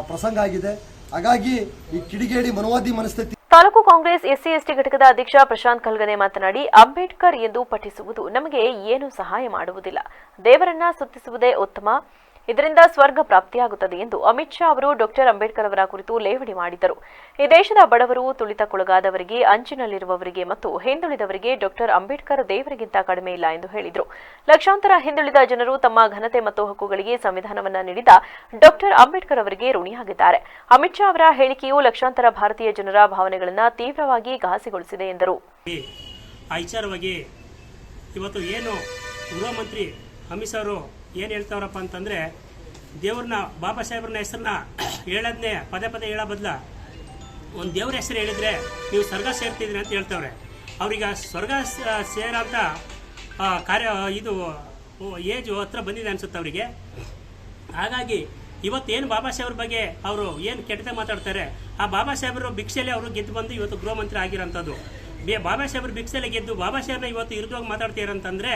ಪ್ರಸಂಗ ಆಗಿದೆ. ಹಾಗಾಗಿ ಈ ಕಿಡಿಗೇಡಿ ಮನವಾದಿ ಮನಸ್ಥಿತಿ. ತಾಲೂಕು ಕಾಂಗ್ರೆಸ್ ಎಸ್ಸಿ/ಎಸ್ಟಿ ಘಟಕದ ಅಧ್ಯಕ್ಷ ಪ್ರಶಾಂತ್ ಕಲ್ಗನೆ ಮಾತನಾಡಿ, ಅಂಬೇಡ್ಕರ್ ಎಂದು ಪಠಿಸುವುದು ನಮಗೆ ಏನೂ ಸಹಾಯ ಮಾಡುವುದಿಲ್ಲ. ದೇವರನ್ನ ಸ್ತುತಿಸುವುದೇ ಉತ್ತಮ. ಇದರಿಂದ ಸ್ವರ್ಗ ಪ್ರಾಪ್ತಿಯಾಗುತ್ತದೆ ಎಂದು ಅಮಿತ್ ಶಾ ಅವರು ಡಾಕ್ಟರ್ ಅಂಬೇಡ್ಕರ್ ಅವರ ಕುರಿತು ಲೇವಡಿ ಮಾಡಿದರು. ಈ ದೇಶದ ಬಡವರು, ತುಳಿತಕ್ಕೊಳಗಾದವರಿಗೆ, ಅಂಚಿನಲ್ಲಿರುವವರಿಗೆ ಮತ್ತು ಹಿಂದುಳಿದವರಿಗೆ ಡಾಕ್ಟರ್ ಅಂಬೇಡ್ಕರ್ ದೇವರಿಗಿಂತ ಕಡಿಮೆ ಇಲ್ಲ ಎಂದು ಹೇಳಿದರು. ಲಕ್ಷಾಂತರ ಹಿಂದುಳಿದ ಜನರು ತಮ್ಮ ಘನತೆ ಮತ್ತು ಹಕ್ಕುಗಳಿಗೆ ಸಂವಿಧಾನವನ್ನ ನೀಡಿದ ಡಾಕ್ಟರ್ ಅಂಬೇಡ್ಕರ್ ಅವರಿಗೆ ಋಣಿಯಾಗಿದ್ದಾರೆ. ಅಮಿತ್ ಶಾ ಅವರ ಹೇಳಿಕೆಯು ಲಕ್ಷಾಂತರ ಭಾರತೀಯ ಜನರ ಭಾವನೆಗಳನ್ನು ತೀವ್ರವಾಗಿ ಘಾಸಿಗೊಳಿಸಿದೆ ಎಂದರು. ಇವತ್ತು ಏನು ಗೃಹ ಮಂತ್ರಿ ಅಮಿತ್ ಶಾ ಅವರು ಏನು ಹೇಳ್ತಾವ್ರಪ್ಪ ಅಂತಂದರೆ, ದೇವ್ರನ್ನ ಬಾಬಾ ಸಾಹೇಬ್ರನ್ನ ಹೆಸರನ್ನ ಹೇಳೋದನ್ನೇ ಪದೇ ಹೇಳೋ ಬದಲ ಒಂದು ದೇವ್ರ ಹೆಸರು ಹೇಳಿದರೆ ನೀವು ಸ್ವರ್ಗ ಸೇರ್ತಿದ್ರಿ ಅಂತ ಹೇಳ್ತವ್ರೆ. ಅವ್ರಿಗೆ ಸ್ವರ್ಗ ಸೇರೋಂಥ ಇದು ಏಜು ಹತ್ರ ಬಂದಿದೆ ಅನಿಸುತ್ತೆ ಅವರಿಗೆ. ಹಾಗಾಗಿ ಇವತ್ತೇನು ಬಾಬಾ ಸಾಹೇಬ್ರ ಬಗ್ಗೆ ಅವರು ಏನು ಕೆಟ್ಟದಾಗ ಮಾತಾಡ್ತಾರೆ, ಆ ಬಾಬಾ ಸಾಹೇಬರು ಭಿಕ್ಷೆಲೆ ಅವರು ಗೆದ್ದು ಬಂದು ಇವತ್ತು ಗೃಹ ಮಂತ್ರಿ ಆಗಿರೋಂಥದ್ದು. ಬಾಬಾ ಸಾಹೇಬ್ರು ಭಿಕ್ಷೆಲೆ ಗೆದ್ದು ಬಾಬಾ ಸಾಹೇಬ್ನ ಇವತ್ತು ವಿರುದ್ಧವಾಗಿ ಮಾತಾಡ್ತೀರಂತಂದರೆ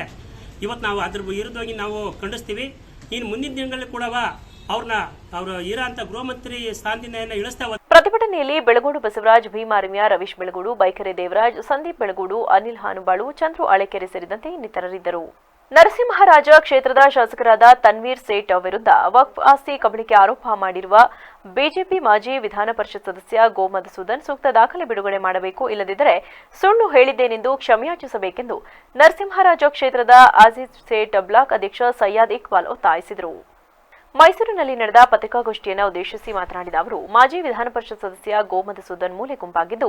ಇವತ್ತು ನಾವು ಅದ್ರ ವಿರುದ್ಧವಾಗಿ ನಾವು ಖಂಡಿಸ್ತೀವಿ. ಇನ್ನು ಮುಂದಿನ ದಿನಗಳಲ್ಲಿ ಕೂಡ ಅವರು ಇರೋ ಅಂತ ಗೃಹ ಮಂತ್ರಿ ಸ್ಥಾನದಿಂದ ಇಳಿಸ್ತಾ. ಪ್ರತಿಭಟನೆಯಲ್ಲಿ ಬೆಳಗೋಡು ಬಸವರಾಜ್, ಭೀಮಾರ್ಮಿಯ ರವೀಶ್ ಬೆಳಗೋಡು, ಬೈಕೆರೆ ದೇವರಾಜ್, ಸಂದೀಪ್ ಬೆಳಗೋಡು, ಅನಿಲ್ ಹಾನುಬಾಳು, ಚಂದ್ರು ಅಳೆಕೆರೆ ಸೇರಿದಂತೆ ಇನ್ನಿತರರಿದ್ದರು. ನರಸಿಂಹರಾಜ ಕ್ಷೇತ್ರದ ಶಾಸಕರಾದ ತನ್ವೀರ್ ಸೇಠ್ ವಿರುದ್ಧ ವಕ್ಫ್ ಆಸ್ತಿ ಕಬಳಿಕೆ ಆರೋಪ ಮಾಡಿರುವ ಬಿಜೆಪಿ ಮಾಜಿ ವಿಧಾನ ಪರಿಷತ್ ಸದಸ್ಯ ಗೋ ಮಧುಸೂದನ್ ಸೂಕ್ತ ದಾಖಲೆ ಬಿಡುಗಡೆ ಮಾಡಬೇಕು, ಇಲ್ಲದಿದ್ದರೆ ಸುಳ್ಳು ಹೇಳಿದ್ದೇನೆಂದು ಕ್ಷಮೆಯಾಚಿಸಬೇಕೆಂದು ನರಸಿಂಹರಾಜ ಕ್ಷೇತ್ರದ ಅಜೀಜ್ ಸೇಠ್ ಬ್ಲಾಕ್ ಅಧ್ಯಕ್ಷ ಸಯ್ಯದ್ ಇಕ್ಬಾಲ್ ಒತ್ತಾಯಿಸಿದರು. ಮೈಸೂರಿನಲ್ಲಿ ನಡೆದ ಪತ್ರಿಕಾಗೋಷ್ಠಿಯನ್ನು ಉದ್ದೇಶಿಸಿ ಮಾತನಾಡಿದ ಅವರು, ಮಾಜಿ ವಿಧಾನ ಪರಿಷತ್ ಸದಸ್ಯ ಗೋ ಮಧುಸೂದನ್ ಮೂಲೆ ಗುಂಪಾಗಿದ್ದು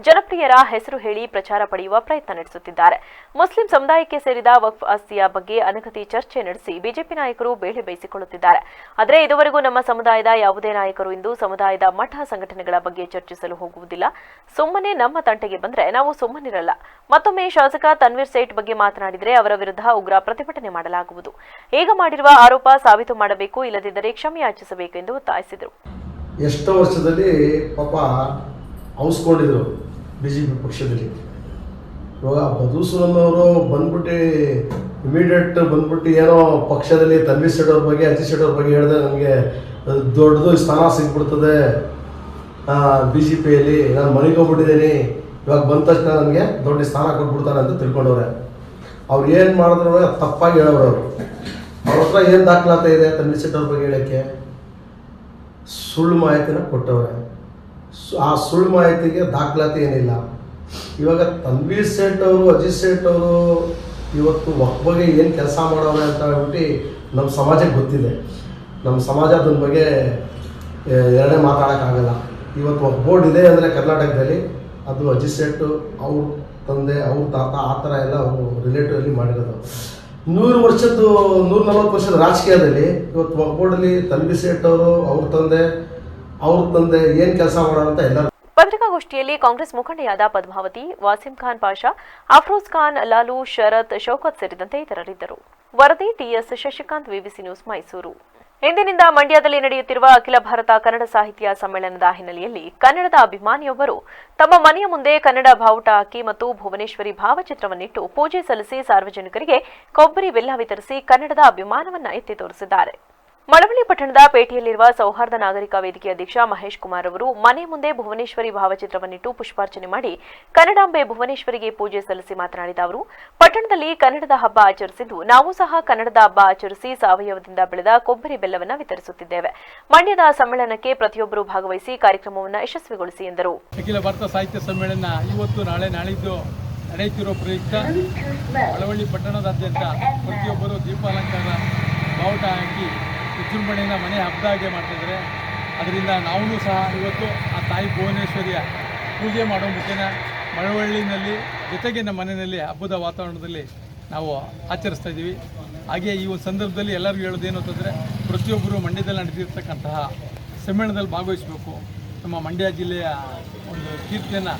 ಜನಪ್ರಿಯರ ಹೆಸರು ಹೇಳಿ ಪ್ರಚಾರ ಪಡೆಯುವ ಪ್ರಯತ್ನ ನಡೆಸುತ್ತಿದ್ದಾರೆ. ಮುಸ್ಲಿಂ ಸಮುದಾಯಕ್ಕೆ ಸೇರಿದ ವಕ್ಫ್ ಆಸ್ತಿಯ ಬಗ್ಗೆ ಅನಗತ್ಯ ಚರ್ಚೆ ನಡೆಸಿ ಬಿಜೆಪಿ ನಾಯಕರು ಬೇಳೆ ಬೇಯಿಸಿಕೊಳ್ಳುತ್ತಿದ್ದಾರೆ. ಆದರೆ ಇದುವರೆಗೂ ನಮ್ಮ ಸಮುದಾಯದ ಯಾವುದೇ ನಾಯಕರು ಇಂದು ಸಮುದಾಯದ ಮಠ ಸಂಘಟನೆಗಳ ಬಗ್ಗೆ ಚರ್ಚಿಸಲು ಹೋಗುವುದಿಲ್ಲ. ಸುಮ್ಮನೆ ನಮ್ಮ ತಂಟೆಗೆ ಬಂದರೆ ನಾವು ಸುಮ್ಮನಿರಲ್ಲ. ಮತ್ತೊಮ್ಮೆ ಶಾಸಕ ತನ್ವೀರ್ ಸೇಠ್ ಬಗ್ಗೆ ಮಾತನಾಡಿದರೆ ಅವರ ವಿರುದ್ಧ ಉಗ್ರ ಪ್ರತಿಭಟನೆ ಮಾಡಲಾಗುವುದು. ಈಗ ಮಾಡಿರುವ ಆರೋಪ ಸಾಬೀತು ಮಾಡಬೇಕು, ಇಲ್ಲದಿದ್ದರೆ ಕ್ಷಮೆಯಾಚಿಸಬೇಕು ಎಂದು ಒತ್ತಾಯಿಸಿದರು. ಎಷ್ಟೋ ವರ್ಷದಲ್ಲಿ ಪಾಪ ಅವಸ್ಕೊಂಡಿದ್ರು ಬಿಜೆಪಿ ಪಕ್ಷದಲ್ಲಿ. ಇವಾಗ ಮಧುಸೂದನ್ ಅವರು ಬಂದ್ಬಿಟ್ಟು ಇಮಿಡಿಯೇಟ್ ಬಂದ್ಬಿಟ್ಟು ಏನೋ ಪಕ್ಷದಲ್ಲಿ ತನ್ವೀರ್ ಸೇಠ್ ಅವ್ರ ಬಗ್ಗೆ, ಅಜೀಜ್ ಸೇಠ್ ಅವ್ರ ಬಗ್ಗೆ ಹೇಳಿದ್ರೆ ನಮಗೆ ದೊಡ್ಡದು ಸ್ಥಾನ ಸಿಗ್ಬಿಡ್ತದೆ BJPಯಲ್ಲಿ, ನಾನು ಮನೆಗೆ ಹೋಗ್ಬಿಟ್ಟಿದ್ದೀನಿ, ಇವಾಗ ಬಂದ ತಕ್ಷಣ ನನಗೆ ದೊಡ್ಡ ಸ್ಥಾನ ಕೊಟ್ಬಿಡ್ತಾರೆ ಅಂತ ತಿಳ್ಕೊಂಡವ್ರೆ. ಅವ್ರು ಏನು ಮಾಡಿದ್ರು ತಪ್ಪಾಗಿ ಹೇಳೋರು. ಅವ್ರ ಹತ್ರ ಏನು ದಾಖಲಾತಿ ಇದೆ ತನ್ವೀರ್ ಸೇಠ್ ಅವ್ರ ಬಗ್ಗೆ ಹೇಳೋಕ್ಕೆ? ಸುಳ್ಳು ಮಾಹಿತಿನ ಕೊಟ್ಟವ್ರೆ. ಆ ಸುಳ್ಳು ಮಾಹಿತಿಗೆ ದಾಖಲಾತಿ ಏನಿಲ್ಲ. ಇವಾಗ ತನ್ವೀರ್ ಸೇಠ್ ಅವರು, ಅಜಿತ್ ಸೇಠ್ ಅವರು ಇವತ್ತು ವಕ್ಫ್ ಬಗ್ಗೆ ಏನು ಕೆಲಸ ಮಾಡೋರೆ ಅಂತ ಹೇಳ್ಬಿಟ್ಟು ನಮ್ಮ ಸಮಾಜಕ್ಕೆ ಗೊತ್ತಿದೆ. ನಮ್ಮ ಸಮಾಜ ಅದ್ರ ಬಗ್ಗೆ ಎರಡೇ ಮಾತಾಡೋಕ್ಕಾಗಲ್ಲ. ಇವತ್ತು ವಕ್ಫ್ ಬೋರ್ಡ್ ಇದೆ ಅಂದರೆ ಕರ್ನಾಟಕದಲ್ಲಿ ಅದು ಅಜಿತ್ ಸೇಠ್ ಅವ್ರ ತಂದೆ, ಅವ್ರ ತಾತ, ಆ ಥರ ಎಲ್ಲ ಅವರು ರಿಲೇಟಿವಲ್ಲಿ ಮಾಡಿರೋದು. 140 ವರ್ಷದ ರಾಜಕೀಯದಲ್ಲಿ ಇವತ್ತು ವಕ್ಫ್ ಬೋರ್ಡಲ್ಲಿ ತನ್ವೀರ್ ಸೇಠ್ ಅವರು, ಅವ್ರ ತಂದೆ ಏನು ಕೆಲಸ ಮಾಡೋರು ಅಂತ ಎಲ್ಲರೂ. ಪತ್ರಿಕಾಗೋಷ್ಠಿಯಲ್ಲಿ ಕಾಂಗ್ರೆಸ್ ಮುಖಂಡೆಯಾದ ಪದ್ಮಾವತಿ, ವಾಸಿಂ ಖಾನ್ ಪಾಷಾ, ಅಫ್ರೋಜ್ ಖಾನ್, ಲಾಲು, ಶರತ್, ಶೌಕತ್ ಸೇರಿದಂತೆ ಇತರರಿದ್ದರು. ವರದಿ ಟಿಎಸ್ ಶಶಿಕಾಂತ್, ವಿಬಿಸಿ ನ್ಯೂಸ್, ಮೈಸೂರು. ಇಂದಿನಿಂದ ಮಂಡ್ಯದಲ್ಲಿ ನಡೆಯುತ್ತಿರುವ ಅಖಿಲ ಭಾರತ ಕನ್ನಡ ಸಾಹಿತ್ಯ ಸಮ್ಮೇಳನದ ಹಿನ್ನೆಲೆಯಲ್ಲಿ ಕನ್ನಡದ ಅಭಿಮಾನಿಯೊಬ್ಬರು ತಮ್ಮ ಮನೆಯ ಮುಂದೆ ಕನ್ನಡ ಬಾವುಟ ಹಾಕಿ ಮತ್ತು ಭುವನೇಶ್ವರಿ ಭಾವಚಿತ್ರವನ್ನಿಟ್ಟು ಪೂಜೆ ಸಲ್ಲಿಸಿ ಸಾರ್ವಜನಿಕರಿಗೆ ಕೊಬ್ಬರಿ ಬೆಲ್ಲ ವಿತರಿಸಿ ಕನ್ನಡದ ಅಭಿಮಾನವನ್ನ ಎತ್ತಿ ತೋರಿಸಿದ್ದಾರೆ. ಮಳವಳ್ಳಿ ಪಟ್ಟಣದ ಪೇಟೆಯಲ್ಲಿರುವ ಸೌಹಾರ್ದ ನಾಗರಿಕ ವೇದಿಕೆ ಅಧ್ಯಕ್ಷ ಮಹೇಶ್ ಕುಮಾರ್ ಅವರು ಮನೆ ಮುಂದೆ ಭುವನೇಶ್ವರಿ ಭಾವಚಿತ್ರವನ್ನಿಟ್ಟು ಪುಷ್ಪಾರ್ಚನೆ ಮಾಡಿ ಕನ್ನಡಾಂಬೆ ಭುವನೇಶ್ವರಿಗೆ ಪೂಜೆ ಸಲ್ಲಿಸಿ ಮಾತನಾಡಿದ ಅವರು, ಪಟ್ಟಣದಲ್ಲಿ ಕನ್ನಡದ ಹಬ್ಬ ಆಚರಿಸಿದ್ದು ನಾವು ಸಹ ಕನ್ನಡದ ಹಬ್ಬ ಆಚರಿಸಿ ಸಾವಯವದಿಂದ ಬೆಳೆದ ಕೊಬ್ಬರಿ ಬೆಲ್ಲವನ್ನು ವಿತರಿಸುತ್ತಿದ್ದೇವೆ. ಮಂಡ್ಯದ ಸಮ್ಮೇಳನಕ್ಕೆ ಪ್ರತಿಯೊಬ್ಬರು ಭಾಗವಹಿಸಿ ಕಾರ್ಯಕ್ರಮವನ್ನು ಯಶಸ್ವಿಗೊಳಿಸಿ ಎಂದರು. ಅಖಿಲ ಭಾರತ ಸಾಹಿತ್ಯ ಸಮ್ಮೇಳನ ಇವತ್ತು ನಾಳಿದ್ದು ನಡೆಯುತ್ತಿರುವ ಪ್ರಯುಕ್ತ ಮಳವಳ್ಳಿ ಪಟ್ಟಣದಾದ್ಯಂತ ಪ್ರತಿಯೊಬ್ಬರು ದೀಪಾಲಂಕಾರ ಬಾವುಟ ಹಾಕಿ ವಿಜೃಂಭಣೆಯಿಂದ ಮನೆ ಹಬ್ಬದಾಗೆ ಮಾಡ್ತಿದ್ದಾರೆ. ಅದರಿಂದ ನಾವು ಸಹ ಇವತ್ತು ಆ ತಾಯಿ ಭುವನೇಶ್ವರಿಯ ಪೂಜೆ ಮಾಡೋ ಮುಖೇನ ಮಳವಳ್ಳಿನಲ್ಲಿ ಜೊತೆಗೆ ನಮ್ಮ ಮನೆಯಲ್ಲಿ ಹಬ್ಬದ ವಾತಾವರಣದಲ್ಲಿ ನಾವು ಆಚರಿಸ್ತಾ ಇದ್ದೀವಿ. ಹಾಗೆ ಈ ಒಂದು ಸಂದರ್ಭದಲ್ಲಿ ಎಲ್ಲರಿಗೂ ಹೇಳೋದೇನು ಅಂತಂದರೆ, ಪ್ರತಿಯೊಬ್ಬರು ಮಂಡ್ಯದಲ್ಲಿ ನಡೆದಿರ್ತಕ್ಕಂತಹ ಸಮ್ಮೇಳನದಲ್ಲಿ ಭಾಗವಹಿಸಬೇಕು, ನಮ್ಮ ಮಂಡ್ಯ ಜಿಲ್ಲೆಯ ಒಂದು ಕೀರ್ತಿಯನ್ನು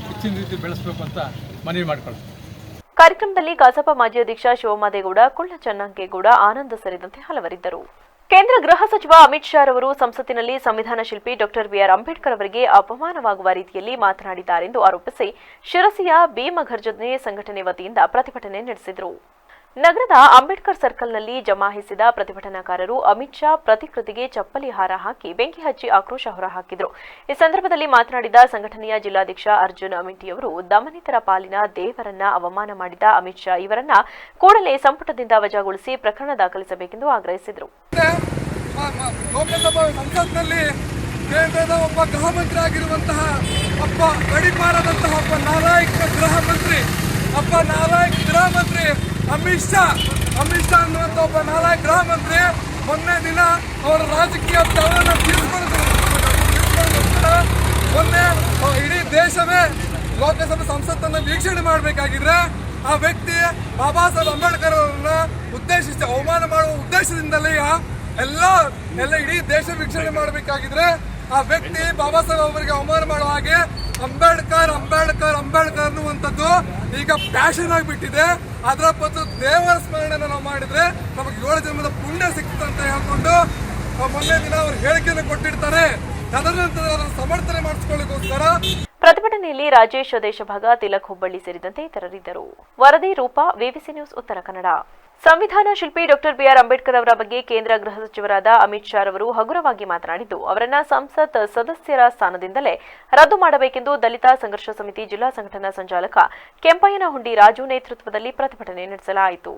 ಹೆಚ್ಚಿನ ರೀತಿ ಬೆಳೆಸಬೇಕು ಅಂತ ಮನವಿ ಮಾಡಿಕೊಳ್ಳಿ. ಕಾರ್ಯಕ್ರಮದಲ್ಲಿ ಕಸಾಪ ಮಾಜಿ ಅಧ್ಯಕ್ಷ ಶಿವಮಾದೇಗೌಡ, ಕುಳ್ಳ ಚನ್ನಂಕೇಗೌಡ, ಆನಂದ್ ಸೇರಿದಂತೆ ಹಲವರಿದ್ದರು. ಕೇಂದ್ರ ಗೃಹ ಸಚಿವ ಅಮಿತ್ ಶಾ ಅವರು ಸಂಸತ್ತಿನಲ್ಲಿ ಸಂವಿಧಾನ ಶಿಲ್ಪಿ ಡಾಕ್ಟರ್ ಬಿಆರ್ ಅಂಬೇಡ್ಕರ್ ಅವರಿಗೆ ಅಪಮಾನವಾಗುವ ರೀತಿಯಲ್ಲಿ ಮಾತನಾಡಿದ್ದಾರೆಂದು ಆರೋಪಿಸಿ ಶಿರಸಿಯ ಭೀಮಘರ್ಜನೆ ಸಂಘಟನೆ ವತಿಯಿಂದ ಪ್ರತಿಭಟನೆ ನಡೆಸಿದರು. ನಗರದ ಅಂಬೇಡ್ಕರ್ ಸರ್ಕಲ್ನಲ್ಲಿ ಜಮಾಯಿಸಿದ ಪ್ರತಿಭಟನಾಕಾರರು ಅಮಿತ್ ಶಾ ಪ್ರತಿಕೃತಿಗೆ ಚಪ್ಪಲಿ ಹಾರ ಹಾಕಿ ಬೆಂಕಿ ಹಚ್ಚಿ ಆಕ್ರೋಶ ಹೊರಹಾಕಿದರು. ಈ ಸಂದರ್ಭದಲ್ಲಿ ಮಾತನಾಡಿದ ಸಂಘಟನೆಯ ಜಿಲ್ಲಾಧ್ಯಕ್ಷ ಅರ್ಜುನ್ ಅಮಿಟಿಯವರು, ದಮನಿತರ ಪಾಲಿನ ದೇವರನ್ನ ಅವಮಾನ ಮಾಡಿದ ಅಮಿತ್ ಶಾ ಇವರನ್ನ ಕೂಡಲೇ ಸಂಪುಟದಿಂದ ವಜಾಗೊಳಿಸಿ ಪ್ರಕರಣ ದಾಖಲಿಸಬೇಕೆಂದು ಆಗ್ರಹಿಸಿದರು. ಲೋಕಸಭಾ ಸಂಸತ್ನಲ್ಲಿ ಕೇಂದ್ರದ ಒಬ್ಬ ಗೃಹ ಮಂತ್ರಿ ಆಗಿರುವಂತಹ ಒಬ್ಬ ಗಡಿಪಾರದಂತಹ ಒಬ್ಬ ನಾಲಾಯಕ ಗೃಹ ಮಂತ್ರಿ ಅಮಿತ್ ಶಾ ಅನ್ನುವಂಥ ಒಬ್ಬ ನಾಲಾಯಕ ಗೃಹ ಮಂತ್ರಿ ಮೊನ್ನೆ ದಿನ ಅವರ ರಾಜಕೀಯ ತ್ಯಾಗವನ್ನು ಮೊನ್ನೆ ಇಡೀ ದೇಶವೇ ಲೋಕಸಭೆ ಸಂಸತ್ತನ್ನು ವೀಕ್ಷಣೆ ಮಾಡಬೇಕಾಗಿದ್ರೆ ಆ ವ್ಯಕ್ತಿ ಬಾಬಾ ಸಾಹೇಬ್ ಅಂಬೇಡ್ಕರ್ ಅವರನ್ನ ಉದ್ದೇಶಿಸಿ ಅವಮಾನ ಮಾಡುವ ಉದ್ದೇಶದಿಂದಲೇ ಎಲ್ಲ ಇಡೀ ದೇಶ ವೀಕ್ಷಣೆ ಮಾಡಬೇಕಾಗಿದ್ರೆ ಆ ವ್ಯಕ್ತಿ ಬಾಬಾ ಸಾಹೇಬ್ ಅವರಿಗೆ ಅವಮಾನ ಮಾಡುವ ಹಾಗೆ ಅಂಬೇಡ್ಕರ್ ಅನ್ನುವಂಥದ್ದು ಈಗ ಪ್ಯಾಷನ್ ಆಗಿಬಿಟ್ಟಿದೆ. ಅದರ ಬದಲು ದೇವರ ಸ್ಮರಣೆ ನಾವು ಮಾಡಿದ್ರೆ ನಮಗೆ 7 ಜನ್ಮದ ಪುಣ್ಯ ಸಿಕ್ತದೆ ಅಂತ ಹೇಳ್ಕೊಂಡು ಮೊನ್ನೆ ದಿನ ಅವರು ಹೇಳಿಕೆಯನ್ನು ಕೊಟ್ಟಿರ್ತಾರೆ. ತದನಂತರ ಸಮರ್ಥನೆ ಮಾಡಿಸಿಕೊಳ್ಳಿಕ್ಕೋಸ್ಕರ ಪ್ರತಿಭಟನೆಯಲ್ಲಿ ರಾಜೇಶ್ ದೇಶಭಾಗ, ತಿಲಕ್ ಹುಬ್ಬಳ್ಳಿ ಸೇರಿದಂತೆ ಇತರರಿದ್ದರು. ವರದಿ ರೂಪಾ, ವಿಬಿಸಿ ನ್ಯೂಸ್, ಉತ್ತರ ಕನ್ನಡ. ಸಂವಿಧಾನ ಶಿಲ್ಪಿ ಡಾಕ್ಟರ್ ಬಿಆರ್ ಅಂಬೇಡ್ಕರ್ ಅವರ ಬಗ್ಗೆ ಕೇಂದ್ರ ಗೃಹ ಸಚಿವರಾದ ಅಮಿತ್ ಶಾ ಅವರು ಹಗುರವಾಗಿ ಮಾತನಾಡಿದ್ದು, ಅವರನ್ನ ಸಂಸತ್ ಸದಸ್ಯರ ಸ್ಥಾನದಿಂದಲೇ ರದ್ದು ಮಾಡಬೇಕೆಂದು ದಲಿತ ಸಂಘರ್ಷ ಸಮಿತಿ ಜಿಲ್ಲಾ ಸಂಘಟನಾ ಸಂಚಾಲಕ ಕೆಂಪಯ್ಯನಹುಂಡಿ ರಾಜು ನೇತೃತ್ವದಲ್ಲಿ ಪ್ರತಿಭಟನೆ ನಡೆಸಲಾಯಿತು.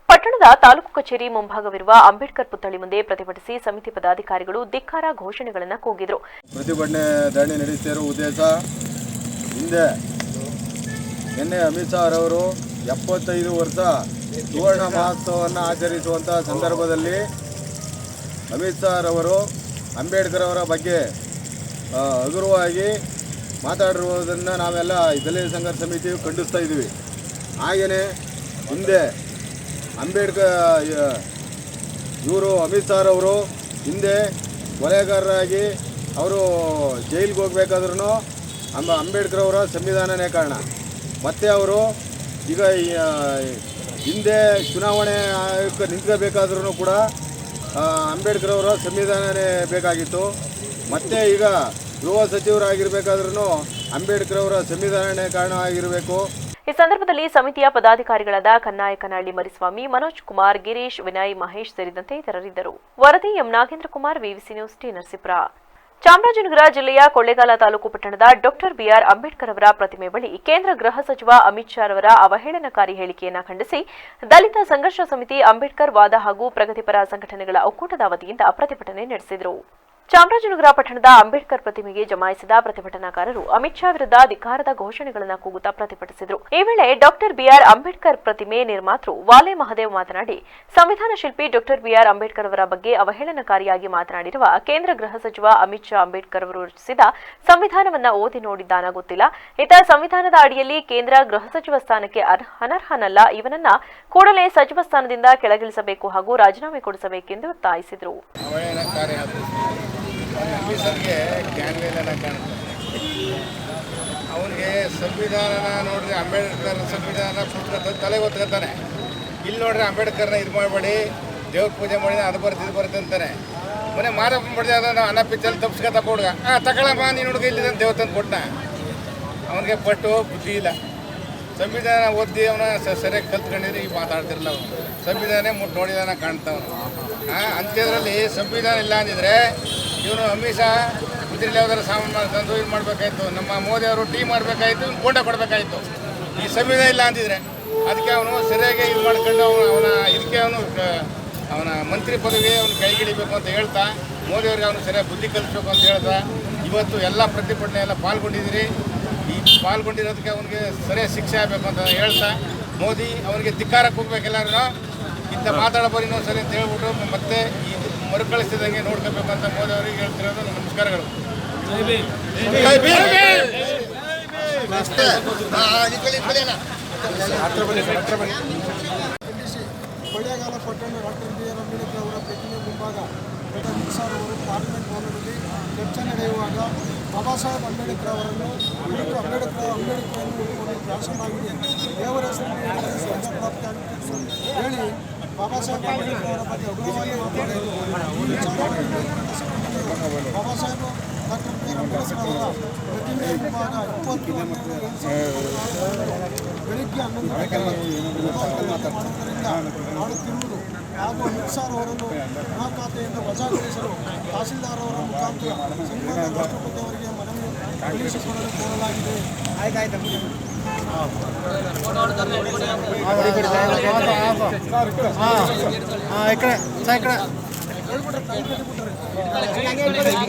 ಪಟ್ಟಣದ ತಾಲೂಕು ಕಚೇರಿ ಮುಂಭಾಗವಿರುವ ಅಂಬೇಡ್ಕರ್ ಪುತ್ಥಳಿ ಮುಂದೆ ಪ್ರತಿಭಟಿಸಿ ಸಮಿತಿ ಪದಾಧಿಕಾರಿಗಳು ಧಿಕ್ಕಾರ ಘೋಷಣೆಗಳನ್ನು ಕೂಗಿದರು. ಪ್ರತಿಭಟನೆ ಧರಣಿ ನಡೆಸುತ್ತಿರುವ ಉದ್ದೇಶ, ಹಿಂದೆ ನಿನ್ನೆ ಅಮಿತ್ ಶಾ ಅವರು 75 ವರ್ಷ ಸುವರ್ಣ ಮಹೋತ್ಸವವನ್ನು ಆಚರಿಸುವಂಥ ಸಂದರ್ಭದಲ್ಲಿ ಅಮಿತ್ ಶಾ ಅವರು ಅಂಬೇಡ್ಕರ್ ಅವರ ಬಗ್ಗೆ ಹಗುರವಾಗಿ ಮಾತಾಡಿರುವುದನ್ನು ನಾವೆಲ್ಲ ದಲಿತ ಸಂಘರ್ಷ ಸಮಿತಿಯು ಖಂಡಿಸ್ತಾ ಇದ್ದೀವಿ. ಹಾಗೆಯೇ ಹಿಂದೆ ಅಂಬೇಡ್ಕರ್ ಅಮಿತ್ ಶಾ ಅವರು ಹಿಂದೆ ಕೊಲೆಗಾರರಾಗಿ ಅವರು ಜೈಲಿಗೆ ಹೋಗ್ಬೇಕಾದ್ರೂ ಅಂಬೇಡ್ಕರ್ ಅವರ ಸಂವಿಧಾನನೇ ಕಾರಣ. ಮತ್ತು ಅವರು ಈಗ ಹಿಂದೆ ಚುನಾವಣೆ ಆಯೋಗಕ್ಕೆ ನಿಂತ್ಕೋಬೇಕಾದ್ರೂ ಕೂಡ ಅಂಬೇಡ್ಕರ್ ಅವರ ಸಂವಿಧಾನನೇ ಬೇಕಾಗಿತ್ತು. ಮತ್ತು ಈಗ ಗೃಹ ಸಚಿವರಾಗಿರಬೇಕಾದ್ರೂ ಅಂಬೇಡ್ಕರ್ ಅವರ ಸಂವಿಧಾನನೇ ಕಾರಣ ಆಗಿರಬೇಕು. ಈ ಸಂದರ್ಭದಲ್ಲಿ ಸಮಿತಿಯ ಪದಾಧಿಕಾರಿಗಳಾದ ಕನ್ನಾಯಕನಹಳ್ಳಿ ಮರಿಸ್ವಾಮಿ, ಮನೋಜ್ ಕುಮಾರ್, ಗಿರೀಶ್, ವಿನಯ್, ಮಹೇಶ್ ಸೇರಿದಂತೆ ಇತರರಿದ್ದರು. ವರದಿ M Nagendra Kumar, ವಿವಿಸಿ news, T Narasipura. Chamarajanagar ಜಿಲ್ಲೆಯ ಕೊಳ್ಳೇಗಾಲ ತಾಲೂಕು ಪಟ್ಟಣದ ಡಾಕ್ಟರ್ ಬಿಆರ್ ಅಂಬೇಡ್ಕರ್ ಅವರ ಪ್ರತಿಮೆ ಬಳಿ ಕೇಂದ್ರ ಗೃಹ ಸಚಿವ ಅಮಿತ್ ಶಾ ಅವರ ಅವಹೇಳನಕಾರಿ ಹೇಳಿಕೆಯನ್ನು ಖಂಡಿಸಿ ದಲಿತ ಸಂಘರ್ಷ ಸಮಿತಿ, ಅಂಬೇಡ್ಕರ್ ವಾದ ಹಾಗೂ ಪ್ರಗತಿಪರ ಸಂಘಟನೆಗಳ ಒಕ್ಕೂಟದ ವತಿಯಿಂದ ಪ್ರತಿಭಟನೆ ನಡೆಸಿದರು. ಚಾಮರಾಜನಗರ ಪಟ್ಟಣದ ಅಂಬೇಡ್ಕರ್ ಪ್ರತಿಮೆಗೆ ಜಮಾಯಿಸಿದ ಪ್ರತಿಭಟನಾಕಾರರು ಅಮಿತ್ ಶಾ ವಿರುದ್ಧ ಧಿಕ್ಕಾರದ ಘೋಷಣೆಗಳನ್ನು ಕೂಗುತ್ತಾ ಪ್ರತಿಭಟಿಸಿದರು. ಈ ವೇಳೆ ಡಾಕ್ಟರ್ ಬಿಆರ್ ಅಂಬೇಡ್ಕರ್ ಪ್ರತಿಮೆ ನಿರ್ಮಾತೃ ವಾಲೆ ಮಹದೇವ್ ಮಾತನಾಡಿ, ಸಂವಿಧಾನ ಶಿಲ್ಪಿ ಡಾಕ್ಟರ್ ಬಿಆರ್ ಅಂಬೇಡ್ಕರ್ ಅವರ ಬಗ್ಗೆ ಅವಹೇಳನಕಾರಿಯಾಗಿ ಮಾತನಾಡಿರುವ ಕೇಂದ್ರ ಗೃಹ ಸಚಿವ ಅಮಿತ್ ಶಾ ಅಂಬೇಡ್ಕರ್ ಅವರು ರಚಿಸಿದ ಸಂವಿಧಾನವನ್ನ ಓದಿ ನೋಡಿದ್ದಾನ ಗೊತ್ತಿಲ್ಲ. ಈತ ಸಂವಿಧಾನದ ಅಡಿಯಲ್ಲಿ ಕೇಂದ್ರ ಗೃಹ ಸಚಿವ ಸ್ಥಾನಕ್ಕೆ ಅನರ್ಹನಲ್ಲ. ಇವನನ್ನ ಕೂಡಲೇ ಸಚಿವ ಸ್ಥಾನದಿಂದ ಕೆಳಗಿಳಿಸಬೇಕು ಹಾಗೂ ರಾಜೀನಾಮೆ ಕೊಡಿಸಬೇಕೆಂದು ಒತ್ತಾಯಿಸಿದರು. ಆಫೀಸರ್ಗೆ ಜ್ಞಾನವೇದನ ಕಾಣುತ್ತೆ. ಅವನಿಗೆ ಸಂವಿಧಾನ ನೋಡಿದ್ರೆ ಅಂಬೇಡ್ಕರ್ ಸಂವಿಧಾನ ಪುಸ್ತಕ ತಲೆ ಹೊತ್ಕೊತಾನೆ. ಇಲ್ಲಿ ನೋಡ್ರೆ ಅಂಬೇಡ್ಕರ್ನ ಇದು ಮಾಡಬೇಡಿ, ದೇವ್ರ ಪೂಜೆ ಮಾಡಿ ಅದು ಬರುತ್ತೆ ಇದು ಬರುತ್ತೆ ಅಂತಾನೆ. ಮೊನ್ನೆ ಮಾರಪ್ಪ ಬಡ್ದೆ ಅದನ್ನು ಅನ್ನ ಪಿಚ್ಚಲ್ಲಿ ತಪ್ಪಿಸ್ಕೊತ ಹುಡುಗ ತಗೊಳಮ್ಮ ನೀನು ಹುಡುಗ ಇಲ್ಲಿದೆ ದೇವ್ ತಂದು ಕೊಟ್ಟನ. ಅವನಿಗೆ ಪಟ್ಟು ಬುದ್ಧಿ ಇಲ್ಲ. ಸಂವಿಧಾನ ಓದಿ ಅವನ ಸರಿಯಾಗಿ ಕಲ್ತ್ಕೊಂಡಿದ್ರೆ ಈಗ ಮಾತಾಡ್ತಿರಲ್ಲ. ಅವನು ಸಂವಿಧಾನ ಮುಟ್ಟು ನೋಡಿದಾನ ಕಾಣ್ತಾವನು. ಅಂತ್ಯದ್ರಲ್ಲಿ ಸಂವಿಧಾನ ಇಲ್ಲ ಅಂದಿದ್ರೆ ಇವನು ಅಮಿತ್ ಶಾ ಉದ್ರಲ್ಲಿ ಯಾವ್ದಾರು ಸಾಮಾನು ತಂದು ಇದು ಮಾಡಬೇಕಾಯ್ತು. ನಮ್ಮ ಮೋದಿ ಅವರು ಟೀ ಮಾಡಬೇಕಾಯ್ತು, ಇವ್ನು ಕೊಂಡ ಕೊಡಬೇಕಾಯ್ತು. ಈ ಸಂವಿಧಾನ ಇಲ್ಲ ಅಂತಿದ್ರೆ ಅದಕ್ಕೆ ಅವನು ಸರಿಯಾಗಿ ಇದು ಮಾಡ್ಕೊಂಡು ಇದಕ್ಕೆ ಅವನ ಮಂತ್ರಿ ಪದವಿಗೆ ಅವನು ಕೈಗಿಡಿಬೇಕು ಅಂತ ಹೇಳ್ತಾ, ಮೋದಿಯವ್ರಿಗೆ ಅವನು ಸರಿಯಾಗಿ ಬುದ್ಧಿ ಕಲಿಸ್ಬೇಕು ಅಂತ ಹೇಳ್ತಾ ಇವತ್ತು ಎಲ್ಲ ಪ್ರತಿಭಟನೆ ಎಲ್ಲ ಪಾಲ್ಗೊಂಡಿದ್ದೀರಿ. ಈ ಪಾಲ್ಗೊಂಡಿರೋದಕ್ಕೆ ಅವನಿಗೆ ಸರಿಯಾಗಿ ಶಿಕ್ಷೆ ಆಗಬೇಕು ಅಂತ ಹೇಳ್ತಾ, ಮೋದಿ ಅವನಿಗೆ ಧಿಕ್ಕಾರಕ್ಕೆ ಹೋಗ್ಬೇಕೆಲ್ಲರೂ ಇಂಥ ಮಾತಾಡಬಾರಿ ಇನ್ನೊಂದು ಸರಿ ಅಂತ ಹೇಳ್ಬಿಟ್ಟು ಮತ್ತೆ ಈ ಮರುಕಳಿಸಿದಂಗೆ ನೋಡ್ಕೋಬೇಕು ಅಂತ ಮೋದಿ ಅವರಿಗೆ ಹೇಳ್ತಿರೋದು ನಮಸ್ಕಾರಗಳು. ಕೊಳ್ಳೇಗಾಲ ಪಟ್ಟಣ ಡಾಕ್ಟರ್ ಬಿಆರ್ ಅಂಬೇಡ್ಕರ್ ಅವರ ಪ್ರತಿಮೆ ಮುಂಭಾಗ ಅಮಿತ್ ಶಾ ಅವರು ಪಾರ್ಲಿಮೆಂಟ್ ಭವನದಲ್ಲಿ ಚರ್ಚೆ ನಡೆಯುವಾಗ ಬಾಬಾ ಸಾಹೇಬ್ ಅಂಬೇಡ್ಕರ್ ಅವರನ್ನು ಅಂಬೇಡ್ಕರ್ ಭಾಷಣವಾಗಿದೆ, ದೇವರ ಹೆಸರಿನಲ್ಲಿ ಸ್ವರ್ಗಪ್ರಾಪ್ತಿ ಆಗುತ್ತೆ ಹೇಳಿ ಬಾಬಾ ಸಾಹೇಬ್ ಅಂಬೇಡ್ಕರ್ ಅವರ ಬಗ್ಗೆ ಅಗೌರವವಾಗಿ ಮಾತನಾಡಿದರು. ಬಾಬಾ ಸಾಹೇಬ್ ಡಾಕ್ಟರ್ ಬಿಆರ್ ಅಂಬೇಡ್ಕರ್ ಅವರ ಪ್ರತಿಮೆ ಮುಂಭಾಗ 20 ಬೆಳಿಗ್ಗೆ 11 ಮಾಡುವುದರಿಂದ ಮಾಡುತ್ತಿರುವುದು ಹಾಗೂ ಅಮಿತ್ ಶಾ ಅವರನ್ನು ಆ ಖಾತೆಯಿಂದ ವಜಾಗೊಳಿಸಲು ತಹಸೀಲ್ದಾರ್ ಅವರ ಮುಖಾಂತರ ಸಂಘದ ರಾಷ್ಟ್ರಪತಿ ಅವರಿಗೆ ಮನವಿ ಸಲ್ಲಿಸಿಕೊಳ್ಳಲು ಕೋರಲಾಗಿದೆ.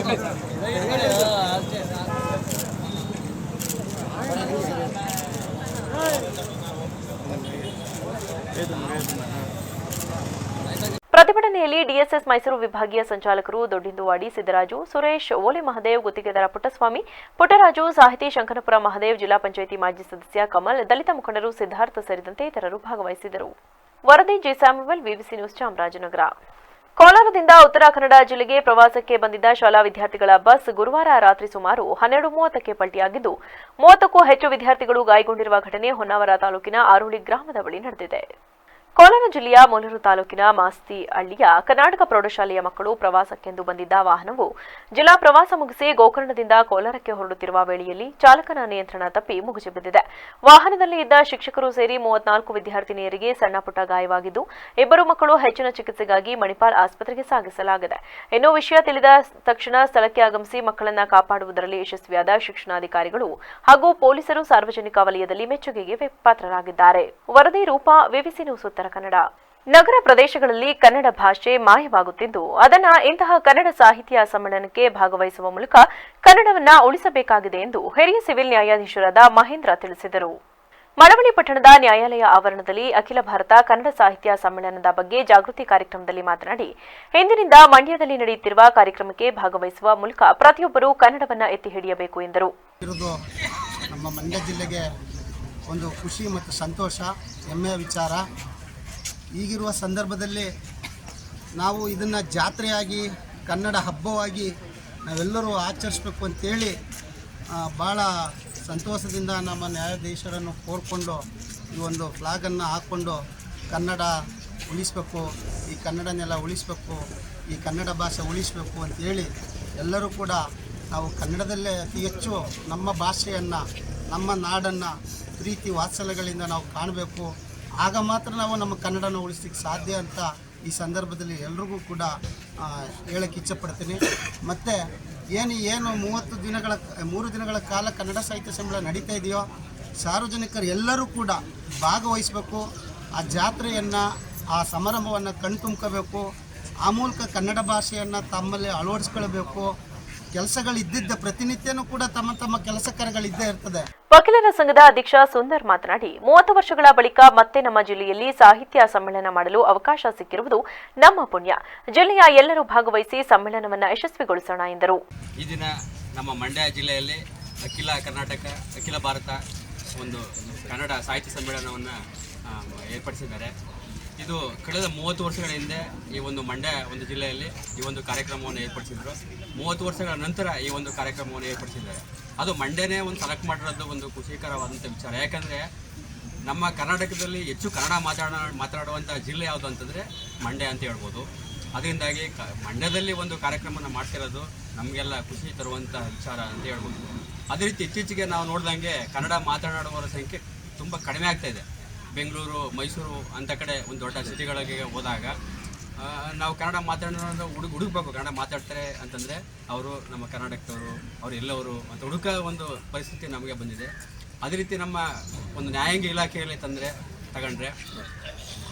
ಪ್ರತಿಭಟನೆಯಲ್ಲಿ ಡಿಎಸ್ಎಸ್ ಮೈಸೂರು ವಿಭಾಗೀಯ ಸಂಚಾಲಕರು ದೊಡ್ಡಿಂದುವಾಡಿ ಸಿದ್ದರಾಜು, ಸುರೇಶ್, ಓಲೆ ಮಹದೇವ್, ಗುತ್ತಿಗೆದಾರ ಪುಟ್ಟಸ್ವಾಮಿ, ಪುಟ್ಟರಾಜು, ಸಾಹಿತಿ ಶಂಕರಪುರ ಮಹದೇವ್, ಜಿಲ್ಲಾ ಪಂಚಾಯಿತಿ ಮಾಜಿ ಸದಸ್ಯ ಕಮಲ್, ದಲಿತ ಮುಖಂಡರು ಸಿದ್ಧಾರ್ಥ ಸೇರಿದಂತೆ ಇತರರು ಭಾಗವಹಿಸಿದರು. ವರದಿ ಜಿ ಸ್ಯಾಮ್ಯುವೆಲ್, ವಿವಿಸಿ ನ್ಯೂಸ್, ಚಾಮರಾಜನಗರ. ಕೋಲಾರದಿಂದ ಉತ್ತರ ಕನ್ನಡ ಜಿಲ್ಲೆಗೆ ಪ್ರವಾಸಕ್ಕೆ ಬಂದಿದ್ದ ಶಾಲಾ ವಿದ್ಯಾರ್ಥಿಗಳ ಬಸ್ ಗುರುವಾರ ರಾತ್ರಿ ಸುಮಾರು 12:30ಕ್ಕೆ ಪಲ್ಟಿಯಾಗಿದ್ದು 30ಕ್ಕೂ ಹೆಚ್ಚು ವಿದ್ಯಾರ್ಥಿಗಳು ಗಾಯಗೊಂಡಿರುವ ಘಟನೆ ಹೊನ್ನಾವರ ತಾಲೂಕಿನ ಆರೋಳಿ ಗ್ರಾಮದ ಬಳಿ ನಡೆದಿದೆ. ಕೋಲಾರ ಜಿಲ್ಲೆಯ ಮೂಲೂರು ತಾಲೂಕಿನ ಮಾಸ್ತಿ ಹಳ್ಳಿಯ ಕರ್ನಾಟಕ ಪ್ರೌಢಶಾಲೆಯ ಮಕ್ಕಳು ಪ್ರವಾಸಕ್ಕೆಂದು ಬಂದಿದ್ದ ವಾಹನವು ಜಿಲ್ಲಾ ಪ್ರವಾಸ ಮುಗಿಸಿ ಗೋಕರ್ಣದಿಂದ ಕೋಲಾರಕ್ಕೆ ಹೊರಡುತ್ತಿರುವ ವೇಳೆಯಲ್ಲಿ ಚಾಲಕನ ನಿಯಂತ್ರಣ ತಪ್ಪಿ ಮುಗಿಸಿ ಬಿದ್ದಿದೆ. ವಾಹನದಲ್ಲಿ ಇದ್ದ ಶಿಕ್ಷಕರು ಸೇರಿ 34 ವಿದ್ಯಾರ್ಥಿನಿಯರಿಗೆ ಸಣ್ಣಪುಟ್ಟ ಗಾಯವಾಗಿದ್ದು, 2 ಮಕ್ಕಳು ಹೆಚ್ಚಿನ ಚಿಕಿತ್ಸೆಗಾಗಿ ಮಣಿಪಾಲ್ ಆಸ್ಪತ್ರೆಗೆ ಸಾಗಿಸಲಾಗಿದೆ. ಇನ್ನು ವಿಷಯ ತಿಳಿದ ತಕ್ಷಣ ಸ್ಥಳಕ್ಕೆ ಆಗಮಿಸಿ ಮಕ್ಕಳನ್ನ ಕಾಪಾಡುವುದರಲ್ಲಿ ಯಶಸ್ವಿಯಾದ ಶಿಕ್ಷಣಾಧಿಕಾರಿಗಳು ಹಾಗೂ ಪೊಲೀಸರು ಸಾರ್ವಜನಿಕ ವಲಯದಲ್ಲಿ ಮೆಚ್ಚುಗೆಗೆ ಪಾತ್ರರಾಗಿದ್ದಾರೆ. ವರದಿ ರೂಪಾ, ವಿವಿಸಿ ನ್ಯೂಸ್, ಉತ್ತರ ಕನ್ನಡ. ನಗರ ಪ್ರದೇಶಗಳಲ್ಲಿ ಕನ್ನಡ ಭಾಷೆ ಮಾಯವಾಗುತ್ತಿದ್ದು, ಅದನ್ನ ಇಂತಹ ಕನ್ನಡ ಸಾಹಿತ್ಯ ಸಮ್ಮೇಳನಕ್ಕೆ ಭಾಗವಹಿಸುವ ಮೂಲಕ ಕನ್ನಡವನ್ನ ಉಳಿಸಬೇಕಾಗಿದೆ ಎಂದು ಹಿರಿಯ ಸಿವಿಲ್ ನ್ಯಾಯಾಧೀಶರಾದ ಮಹೇಂದ್ರ ತಿಳಿಸಿದರು. ಮಳವಳ್ಳಿ ಪಟ್ಟಣದ ನ್ಯಾಯಾಲಯ ಆವರಣದಲ್ಲಿ ಅಖಿಲ ಭಾರತ ಕನ್ನಡ ಸಾಹಿತ್ಯ ಸಮ್ಮೇಳನದ ಬಗ್ಗೆ ಜಾಗೃತಿ ಕಾರ್ಯಕ್ರಮದಲ್ಲಿ ಮಾತನಾಡಿ, ಇಂದಿನಿಂದ ಮಂಡ್ಯದಲ್ಲಿ ನಡೆಯುತ್ತಿರುವ ಕಾರ್ಯಕ್ರಮಕ್ಕೆ ಭಾಗವಹಿಸುವ ಮೂಲಕ ಪ್ರತಿಯೊಬ್ಬರೂ ಕನ್ನಡವನ್ನ ಎತ್ತಿ ಹಿಡಿಯಬೇಕು ಎಂದರು. ನಮ್ಮ ಮಂಡ್ಯ ಜಿಲ್ಲೆಗೆ ಒಂದು ಖುಷಿ ಮತ್ತು ಸಂತೋಷ, ಹೆಮ್ಮೆಯ ವಿಚಾರ. ಈಗಿರುವ ಸಂದರ್ಭದಲ್ಲಿ ನಾವು ಇದನ್ನು ಜಾತ್ರೆಯಾಗಿ ಕನ್ನಡ ಹಬ್ಬವಾಗಿ ನಾವೆಲ್ಲರೂ ಆಚರಿಸಬೇಕು ಅಂತೇಳಿ ಭಾಳ ಸಂತೋಷದಿಂದ ನಮ್ಮ ನ್ಯಾಯಾಧೀಶರನ್ನು ಕೋರಿಕೊಂಡು ಈ ಒಂದು ಫ್ಲಾಗನ್ನು ಹಾಕ್ಕೊಂಡು ಕನ್ನಡ ಉಳಿಸಬೇಕು, ಈ ಕನ್ನಡನೆಲ್ಲ ಉಳಿಸಬೇಕು, ಈ ಕನ್ನಡ ಭಾಷೆ ಉಳಿಸಬೇಕು ಅಂತೇಳಿ ಎಲ್ಲರೂ ಕೂಡ ನಾವು ಕನ್ನಡದಲ್ಲೇ ಅತಿ ಹೆಚ್ಚು ನಮ್ಮ ಭಾಷೆಯನ್ನು, ನಮ್ಮ ನಾಡನ್ನು ಪ್ರೀತಿ ವಾತ್ಸಲ್ಯಗಳಿಂದ ನಾವು ಕಾಣಬೇಕು. ಆಗ ಮಾತ್ರ ನಾವು ನಮ್ಮ ಕನ್ನಡನ ಉಳಿಸ್ಲಿಕ್ಕೆ ಸಾಧ್ಯ ಅಂತ ಈ ಸಂದರ್ಭದಲ್ಲಿ ಎಲ್ರಿಗೂ ಕೂಡ ಹೇಳಕ್ಕೆ ಇಚ್ಛಪಡ್ತೀನಿ. ಮತ್ತು ಏನು 3 ದಿನಗಳ ಕಾಲ ಕನ್ನಡ ಸಾಹಿತ್ಯ ಸಮ್ಮೇಳನ ನಡೀತಾ ಇದೆಯೋ, ಸಾರ್ವಜನಿಕರು ಎಲ್ಲರೂ ಕೂಡ ಭಾಗವಹಿಸಬೇಕು. ಆ ಜಾತ್ರೆಯನ್ನು, ಆ ಸಮಾರಂಭವನ್ನು ಕಣ್ತುಂಬ್ಕೋಬೇಕು. ಆ ಮೂಲಕ ಕನ್ನಡ ಭಾಷೆಯನ್ನು ತಮ್ಮಲ್ಲಿ ಅಳವಡಿಸ್ಕೊಳ್ಬೇಕು. ಕೆಲಸಗಳಿದ್ದ ಪ್ರತಿನಿತ್ಯನೂ ಕೂಡ ತಮ್ಮ ಕೆಲಸ ಕಾರ್ಯಗಳಿದ್ದೇ ಇರ್ತದೆ. ವಕೀಲರ ಸಂಘದ ಅಧ್ಯಕ್ಷ ಸುಂದರ್ ಮಾತನಾಡಿ 30 ವರ್ಷಗಳ ಬಳಿಕ ಮತ್ತೆ ನಮ್ಮ ಜಿಲ್ಲೆಯಲ್ಲಿ ಸಾಹಿತ್ಯ ಸಮ್ಮೇಳನ ಮಾಡಲು ಅವಕಾಶ ಸಿಕ್ಕಿರುವುದು ನಮ್ಮ ಪುಣ್ಯ. ಜಿಲ್ಲೆಯ ಎಲ್ಲರೂ ಭಾಗವಹಿಸಿ ಸಮ್ಮೇಳನವನ್ನು ಯಶಸ್ವಿಗೊಳಿಸೋಣ ಎಂದರು. ಈ ದಿನ ನಮ್ಮ ಮಂಡ್ಯ ಜಿಲ್ಲೆಯಲ್ಲಿ ಅಖಿಲ ಕರ್ನಾಟಕ ಅಖಿಲ ಭಾರತ ಒಂದು ಕನ್ನಡ ಸಾಹಿತ್ಯ ಸಮ್ಮೇಳನವನ್ನು ಏರ್ಪಡಿಸಿದ್ದಾರೆ. ಇದು ಕಳೆದ 30 ವರ್ಷಗಳ ಹಿಂದೆ ಈ ಒಂದು ಮಂಡ್ಯ ಒಂದು ಜಿಲ್ಲೆಯಲ್ಲಿ ಈ ಒಂದು ಕಾರ್ಯಕ್ರಮವನ್ನು ಏರ್ಪಡಿಸಿದರು. 30 ವರ್ಷಗಳ ನಂತರ ಈ ಒಂದು ಕಾರ್ಯಕ್ರಮವನ್ನು ಏರ್ಪಡಿಸಿದ್ದಾರೆ. ಅದು ಮಂಡ್ಯನೇ ಒಂದು ಸೆಲೆಕ್ಟ್ ಮಾಡಿರೋದು ಒಂದು ಖುಷಿಕರವಾದಂಥ ವಿಚಾರ. ಯಾಕಂದರೆ ನಮ್ಮ ಕರ್ನಾಟಕದಲ್ಲಿ ಹೆಚ್ಚು ಕನ್ನಡ ಮಾತನಾಡುವಂಥ ಜಿಲ್ಲೆ ಯಾವುದು ಅಂತಂದರೆ ಮಂಡ್ಯ ಅಂತ ಹೇಳ್ಬೋದು. ಅದರಿಂದಾಗಿ ಮಂಡ್ಯದಲ್ಲಿ ಒಂದು ಕಾರ್ಯಕ್ರಮವನ್ನು ಮಾಡ್ತಿರೋದು ನಮಗೆಲ್ಲ ಖುಷಿ ತರುವಂಥ ವಿಚಾರ ಅಂತ ಹೇಳ್ಬೋದು. ಅದೇ ರೀತಿ ಇತ್ತೀಚೆಗೆ ನಾವು ನೋಡ್ದಂಗೆ ಕನ್ನಡ ಮಾತನಾಡುವವರ ಸಂಖ್ಯೆ ತುಂಬ ಕಡಿಮೆ ಆಗ್ತಾಯಿದೆ. ಬೆಂಗಳೂರು, ಮೈಸೂರು ಅಂಥ ಕಡೆ ಒಂದು ದೊಡ್ಡ ಸಿಟಿಗಳಿಗೆ ಹೋದಾಗ ನಾವು ಕನ್ನಡ ಮಾತಾಡೋದು ಹುಡುಕಬೇಕು. ಕನ್ನಡ ಮಾತಾಡ್ತಾರೆ ಅಂತಂದರೆ ಅವರು ನಮ್ಮ ಕರ್ನಾಟಕದವರು, ಅವರು ಎಲ್ಲವರು ಅಂತ ಹುಡುಕೋ ಒಂದು ಪರಿಸ್ಥಿತಿ ನಮಗೆ ಬಂದಿದೆ. ಅದೇ ರೀತಿ ನಮ್ಮ ಒಂದು ನ್ಯಾಯಾಂಗ ಇಲಾಖೆಯಲ್ಲಿ ತಗೊಂಡ್ರೆ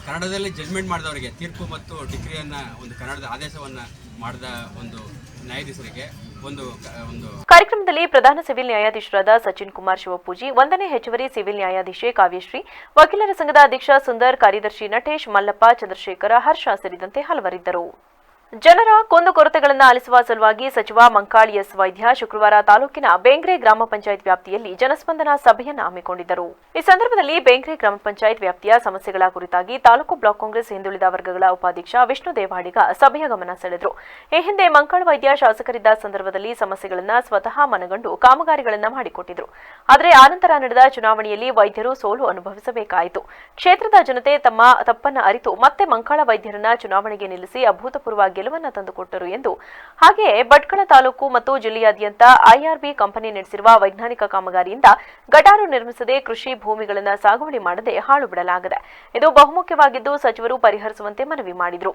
ಕನ್ನಡದಲ್ಲಿ ಜಡ್ಜ್ಮೆಂಟ್ ಮಾಡಿದವರಿಗೆ ತೀರ್ಪು ಮತ್ತು ಡಿಗ್ರಿಯನ್ನು ಒಂದು ಕನ್ನಡದ ಆದೇಶವನ್ನು ಮಾಡಿದ ಒಂದು ನ್ಯಾಯಾಧೀಶರಿಗೆ ಒಂದು ಕಾರ್ಯಕ್ರಮದಲ್ಲಿ ಪ್ರಧಾನ ಸಿವಿಲ್ ನ್ಯಾಯಾಧೀಶರಾದ ಸಚಿನ್ ಕುಮಾರ್ ಶಿವಪೂಜಿ, 1ನೇ ಹೆಚ್ಚುವರಿ ಸಿವಿಲ್ ನ್ಯಾಯಾಧೀಶೆ ಕಾವ್ಯಶ್ರೀ, ವಕೀಲರ ಸಂಘದ ಅಧ್ಯಕ್ಷ ಸುಂದರ್, ಕಾರ್ಯದರ್ಶಿ ನಟೇಶ್, ಮಲ್ಲಪ್ಪ, ಚಂದ್ರಶೇಖರ, ಹರ್ಷ ಸೇರಿದಂತೆ ಹಲವರಿದ್ದರು. ಜನರ ಕುಂದುಕೊರತೆಗಳನ್ನು ಆಲಿಸುವ ಸಲುವಾಗಿ ಸಚಿವ ಮಂಕಾಳ್ ಎಸ್ ವೈದ್ಯ ಶುಕ್ರವಾರ ತಾಲೂಕಿನ ಬೇಂಗ್ರೆ ಗ್ರಾಮ ಪಂಚಾಯತ್ ವ್ಯಾಪ್ತಿಯಲ್ಲಿ ಜನಸ್ಪಂದನ ಸಭೆಯನ್ನು ಹಮ್ಮಿಕೊಂಡಿದ್ದರು. ಈ ಸಂದರ್ಭದಲ್ಲಿ ಬೇಂಗ್ರೆ ಗ್ರಾಮ ಪಂಚಾಯತ್ ವ್ಯಾಪ್ತಿಯ ಸಮಸ್ಯೆಗಳ ಕುರಿತಾಗಿ ತಾಲೂಕು ಬ್ಲಾಕ್ ಕಾಂಗ್ರೆಸ್ ಹಿಂದುಳಿದ ವರ್ಗಗಳ ಉಪಾಧ್ಯಕ್ಷ ವಿಷ್ಣು ದೇವಾಡಿಗ ಸಭೆಯ ಗಮನ ಸೆಳೆದರು. ಈ ಹಿಂದೆ ಮಂಕಾಳ್ ವೈದ್ಯ ಶಾಸಕರಿದ್ದ ಸಂದರ್ಭದಲ್ಲಿ ಸಮಸ್ಯೆಗಳನ್ನು ಸ್ವತಃ ಮನಗಂಡು ಕಾಮಗಾರಿಗಳನ್ನು ಮಾಡಿಕೊಟ್ಟಿದ್ರು. ಆದರೆ ಆನಂತರ ನಡೆದ ಚುನಾವಣೆಯಲ್ಲಿ ವೈದ್ಯರು ಸೋಲು ಅನುಭವಿಸಬೇಕಾಯಿತು. ಕ್ಷೇತ್ರದ ಜನತೆ ತಮ್ಮ ತಪ್ಪನ್ನು ಅರಿತು ಮತ್ತೆ ಮಂಕಾಳ ವೈದ್ಯರನ್ನ ಚುನಾವಣೆಗೆ ನಿಲ್ಲಿಸಿ ಅಭೂತಪೂರ್ವ ಗೆಲುವನ್ನು ತಂದುಕೊಟ್ಟರು ಎಂದು, ಹಾಗೆಯೇ ಭಟ್ಕಳ ತಾಲೂಕು ಮತ್ತು ಜಿಲ್ಲೆಯಾದ್ಯಂತ ಐಆರ್ಬಿ ಕಂಪನಿ ನಡೆಸಿರುವ ವೈಜ್ಞಾನಿಕ ಕಾಮಗಾರಿಯಿಂದ ಗಟಾರು ನಿರ್ಮಿಸದೆ ಕೃಷಿ ಭೂಮಿಗಳನ್ನು ಸಾಗುವಳಿ ಮಾಡದೆ ಹಾಳು ಬಿಡಲಾಗಿದೆ. ಇದು ಬಹುಮುಖ್ಯವಾಗಿದ್ದು ಸಚಿವರು ಪರಿಹರಿಸುವಂತೆ ಮನವಿ ಮಾಡಿದರು.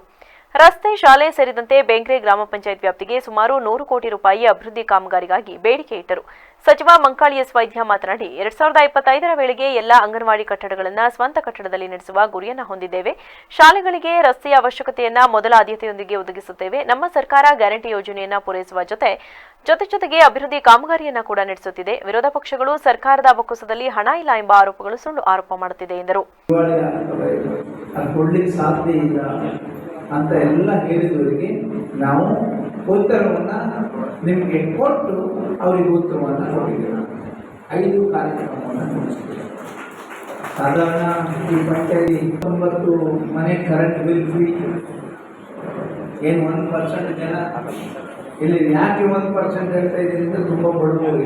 ರಸ್ತೆ, ಶಾಲೆ ಸೇರಿದಂತೆ ಬೇಂಗ್ರೆ ಗ್ರಾಮ ಪಂಚಾಯತ್ ವ್ಯಾಪ್ತಿಗೆ ಸುಮಾರು 100 ಕೋಟಿ ರೂಪಾಯಿ ಅಭಿವೃದ್ಧಿ ಕಾಮಗಾರಿಗಾಗಿ ಬೇಡಿಕೆ ಇಟ್ಟರು. ಸಚಿವ ಮಂಕಾಳ್ ಎಸ್ ವೈದ್ಯ ಮಾತನಾಡಿ 2025ರ ವೇಳೆಗೆ ಎಲ್ಲಾ ಅಂಗನವಾಡಿ ಕಟ್ಟಡಗಳನ್ನು ಸ್ವಂತ ಕಟ್ಟಡದಲ್ಲಿ ನಡೆಸುವ ಗುರಿಯನ್ನು ಹೊಂದಿದ್ದೇವೆ. ಶಾಲೆಗಳಿಗೆ ರಸ್ತೆಯ ಅವಶ್ಯಕತೆಯನ್ನ ಮೊದಲ ಆದ್ಯತೆಯೊಂದಿಗೆ ಒದಗಿಸುತ್ತೇವೆ. ನಮ್ಮ ಸರ್ಕಾರ ಗ್ಯಾರಂಟಿ ಯೋಜನೆಯನ್ನ ಪೂರೈಸುವ ಜೊತೆಗೆ ಅಭಿವೃದ್ಧಿ ಕಾಮಗಾರಿಯನ್ನ ಕೂಡ ನಡೆಸುತ್ತಿದೆ. ವಿರೋಧ ಪಕ್ಷಗಳು ಸರ್ಕಾರದ ಬೊಕ್ಕಸದಲ್ಲಿ ಹಣ ಇಲ್ಲ ಎಂಬ ಆರೋಪಗಳು ಸುಳ್ಳು ಆರೋಪ ಮಾಡುತ್ತಿದೆ ಎಂದರು. ಅಂತ ಎಲ್ಲ ಹೇಳಿದವರಿಗೆ ನಾವು ಉತ್ತರವನ್ನು ನಿಮಗೆ ಕೊಟ್ಟು ಅವರಿಗೆ ಉತ್ತರವನ್ನು ಕೊಟ್ಟಿದ್ದೇವೆ. 5 ಕಾರ್ಯಕ್ರಮವನ್ನು ಮುಗಿಸಿದ್ದೇವೆ. ಸಾಧಾರಣ ಈ ಪಂಚಾಯತಿ 90 ಮನೆ ಕರೆಂಟ್ ಬಿಲ್ ಫ್ರೀ. ಏನು 1% ಜನ ಇಲ್ಲಿ ಯಾಕೆ 1% ಹೇಳ್ತಾ ಇದ್ದೀರಿ ಅಂದರೆ ತುಂಬ ಬಡವರು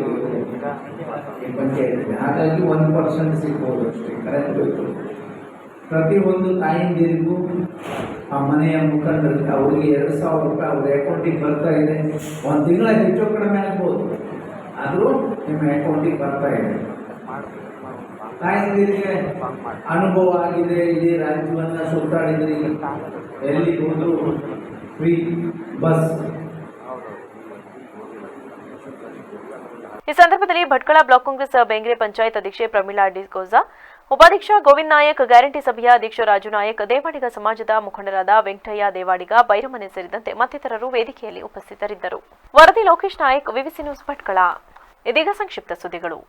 ಈ ಪಂಚಾಯತಿ, ಹಾಗಾಗಿ 1% ಸಿಗ್ಬೋದು ಅಷ್ಟೇ ಕರೆಂಟ್ ಬಿಲ್. ಪ್ರತಿಯೊಂದು ತಾಯಿಂದಿರಿಗೂ ಆ ಮನೆಯ ಮುಖಂಡರಿಗೆ ಅವರಿಗೆ 2,000 ರೂಪಾಯಿ ಅವ್ರ ಅಕೌಂಟಿಗೆ ಬರ್ತಾ ಇದೆ. ಒಂದು ತಿಂಗಳ ಹೆಚ್ಚು ಕಡಿಮೆ ಆಗ್ಬೋದು, ಆದರೂ ನಿಮ್ಮ ಅಕೌಂಟಿಗೆ ಬರ್ತಾ ಇದೆ. ತಾಯಿಂದಿರಿಗೆ ಅನುಭವ ಆಗಿದೆ. ಇಡೀ ರಾಜ್ಯವನ್ನು ಸುತ್ತಾಡಿದ್ರಿ, ಎಲ್ಲಿ ಹೋದ್ರು ಫ್ರೀ ಬಸ್. ಈ ಸಂದರ್ಭದಲ್ಲಿ ಭಟ್ಕಳ ಬ್ಲಾಕ್ ಕಾಂಗ್ರೆಸ್ ಬೇಂಗ್ರೆ ಪಂಚಾಯತ್ ಅಧ್ಯಕ್ಷೆ ಪ್ರಮೀಳಾ ಡಿಕೋಜಾ, ಉಪಾಧ್ಯಕ್ಷ ಗೋವಿಂದ್ ನಾಯಕ್, ಗ್ಯಾರಂಟಿ ಸಭೆಯ ಅಧ್ಯಕ್ಷ ರಾಜು ನಾಯಕ್, ದೇವಾಡಿಗ ಸಮಾಜದ ಮುಖಂಡರಾದ ವೆಂಕಟಯ್ಯ ದೇವಾಡಿಗ, ಬೈರಮನೆ ಸೇರಿದಂತೆ ಮತ್ತಿತರರು ವೇದಿಕೆಯಲ್ಲಿ ಉಪಸ್ಥಿತರಿದ್ದರು. ವರದಿ ಲೋಕೇಶ್ ನಾಯಕ್, ವಿವಿಸಿ ನ್ಯೂಸ್ ಭಟ್ಕಳ. ಇದೀಗ ಸಂಕ್ಷಿಪ್ತ ಸುದ್ದಿಗಳು.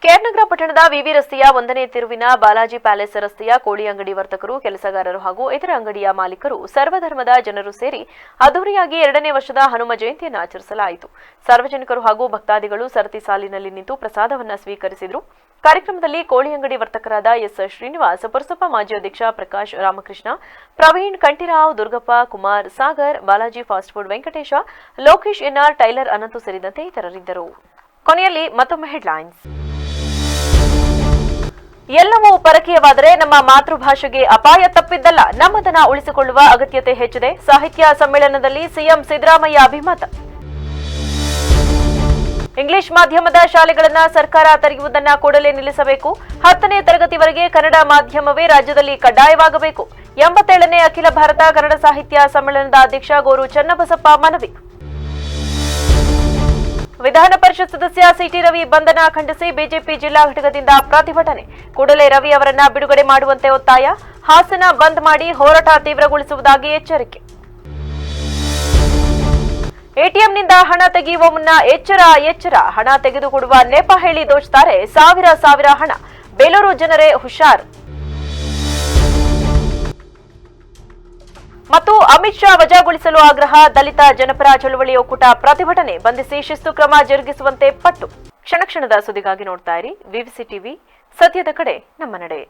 ಕೆಆರ್ನಗರ ಪಟ್ಟಣದ ವಿವಿ ರಸ್ತೆಯ 1ನೇ ತಿರುವಿನ ಬಾಲಾಜಿ ಪ್ಯಾಲೇಸ್ ರಸ್ತೆಯ ಕೋಳಿ ಅಂಗಡಿ ವರ್ತಕರು, ಕೆಲಸಗಾರರು ಹಾಗೂ ಇತರ ಅಂಗಡಿಯ ಮಾಲೀಕರು ಸರ್ವಧರ್ಮದ ಜನರು ಸೇರಿ ಅದ್ದೂರಿಯಾಗಿ 2ನೇ ವರ್ಷದ ಹನುಮ ಜಯಂತಿಯನ್ನು ಆಚರಿಸಲಾಯಿತು. ಸಾರ್ವಜನಿಕರು ಹಾಗೂ ಭಕ್ತಾದಿಗಳು ಸರತಿ ಸಾಲಿನಲ್ಲಿ ನಿಂತು ಪ್ರಸಾದವನ್ನು ಸ್ವೀಕರಿಸಿದರು. ಕಾರ್ಯಕ್ರಮದಲ್ಲಿ ಕೋಳಿ ಅಂಗಡಿ ವರ್ತಕರಾದ ಎಸ್ ಶ್ರೀನಿವಾಸ್, ಪುರಸಭಾ ಮಾಜಿ ಅಧ್ಯಕ್ಷ Prakash Ramakrishna, Praveen, Kanthirav, Durgappa, Kumar, Sagar, Balaji fast food Venkatesha, Lokesh NR, tailor Ananthu ಸೇರಿದಂತೆ ಇತರರಿದ್ದರು. ಕೊನೆಯಲ್ಲಿ ಮತ್ತೊಮ್ಮೆ ಹೆಡ್ಲೈನ್ಸ್. ಎಲ್ಲವೂ ಪರಕೀಯವಾದರೆ ನಮ್ಮ ಮಾತೃಭಾಷೆಗೆ ಅಪಾಯ ತಪ್ಪಿದ್ದಲ್ಲ. ನಮ್ಮದನ್ನ ಉಳಿಸಿಕೊಳ್ಳುವ ಅಗತ್ಯತೆ ಹೆಚ್ಚಿದೆ. ಸಾಹಿತ್ಯ ಸಮ್ಮೇಳನದಲ್ಲಿ ಸಿಎಂ ಸಿದ್ದರಾಮಯ್ಯ ಅಭಿಮತ. ಇಂಗ್ಲಿಷ್ ಮಾಧ್ಯಮದ ಶಾಲೆಗಳನ್ನ ಸರ್ಕಾರ ತೆರೆಯುವುದನ್ನು ಕೂಡಲೇ ನಿಲ್ಲಿಸಬೇಕು. 10ನೇ ತರಗತಿವರೆಗೆ ಕನ್ನಡ ಮಾಧ್ಯಮವೇ ರಾಜ್ಯದಲ್ಲಿ ಕಡ್ಡಾಯವಾಗಬೇಕು. 87ನೇ ಅಖಿಲ ಭಾರತ ಕನ್ನಡ ಸಾಹಿತ್ಯ ಸಮ್ಮೇಳನದ ಅಧ್ಯಕ್ಷ ಗೋರು ಚನ್ನಬಸಪ್ಪ ಮನವಿ. ವಿಧಾನ ಪರಿಷತ್ ಸದಸ್ಯ ಸಿಟಿ ರವಿ ಬಂಧನ ಖಂಡಿಸಿ ಬಿಜೆಪಿ ಜಿಲ್ಲಾ ಘಟಕದಿಂದ ಪ್ರತಿಭಟನೆ. ಕೂಡಲೇ ರವಿ ಅವರನ್ನ ಬಿಡುಗಡೆ ಮಾಡುವಂತೆ ಒತ್ತಾಯ. ಹಾಸನ ಬಂದ್ ಮಾಡಿ ಹೋರಾಟ ತೀವ್ರಗೊಳಿಸುವುದಾಗಿ ಎಚ್ಚರಿಕೆ. ಎಟಿಎಂನಿಂದ ಹಣ ತೆಗೆಯುವ ಮುನ್ನ ಎಚ್ಚರ ಎಚ್ಚರ, ಹಣ ತೆಗೆದುಕೊಡುವ ನೆಪ ಹೇಳಿ ದೋಚ್ತಾರೆ ಸಾವಿರ ಹಣ, ಬೇಲೂರು ಜನರೇ ಹುಷಾರ್. ಮತ್ತು ಅಮಿತ್ ಶಾ ವಜಾಗೊಳಿಸಲು ಆಗ್ರಹ, ದಲಿತ ಜನಪರ ಚಳವಳಿ ಒಕ್ಕೂಟ ಪ್ರತಿಭಟನೆ, ಬಂಧಿಸಿ ಶಿಸ್ತು ಕ್ರಮ ಜರುಗಿಸುವಂತೆ ಪಟ್ಟು. ಕ್ಷಣ ಕ್ಷಣದ ಸುದ್ದಿಗಾಗಿ ನೋಡ್ತಾ ಇರಿ ವಿವಿಸಿ ಟಿವಿ, ಸತ್ಯದ ಕಡೆ ನಮ್ಮ ನಡೆ.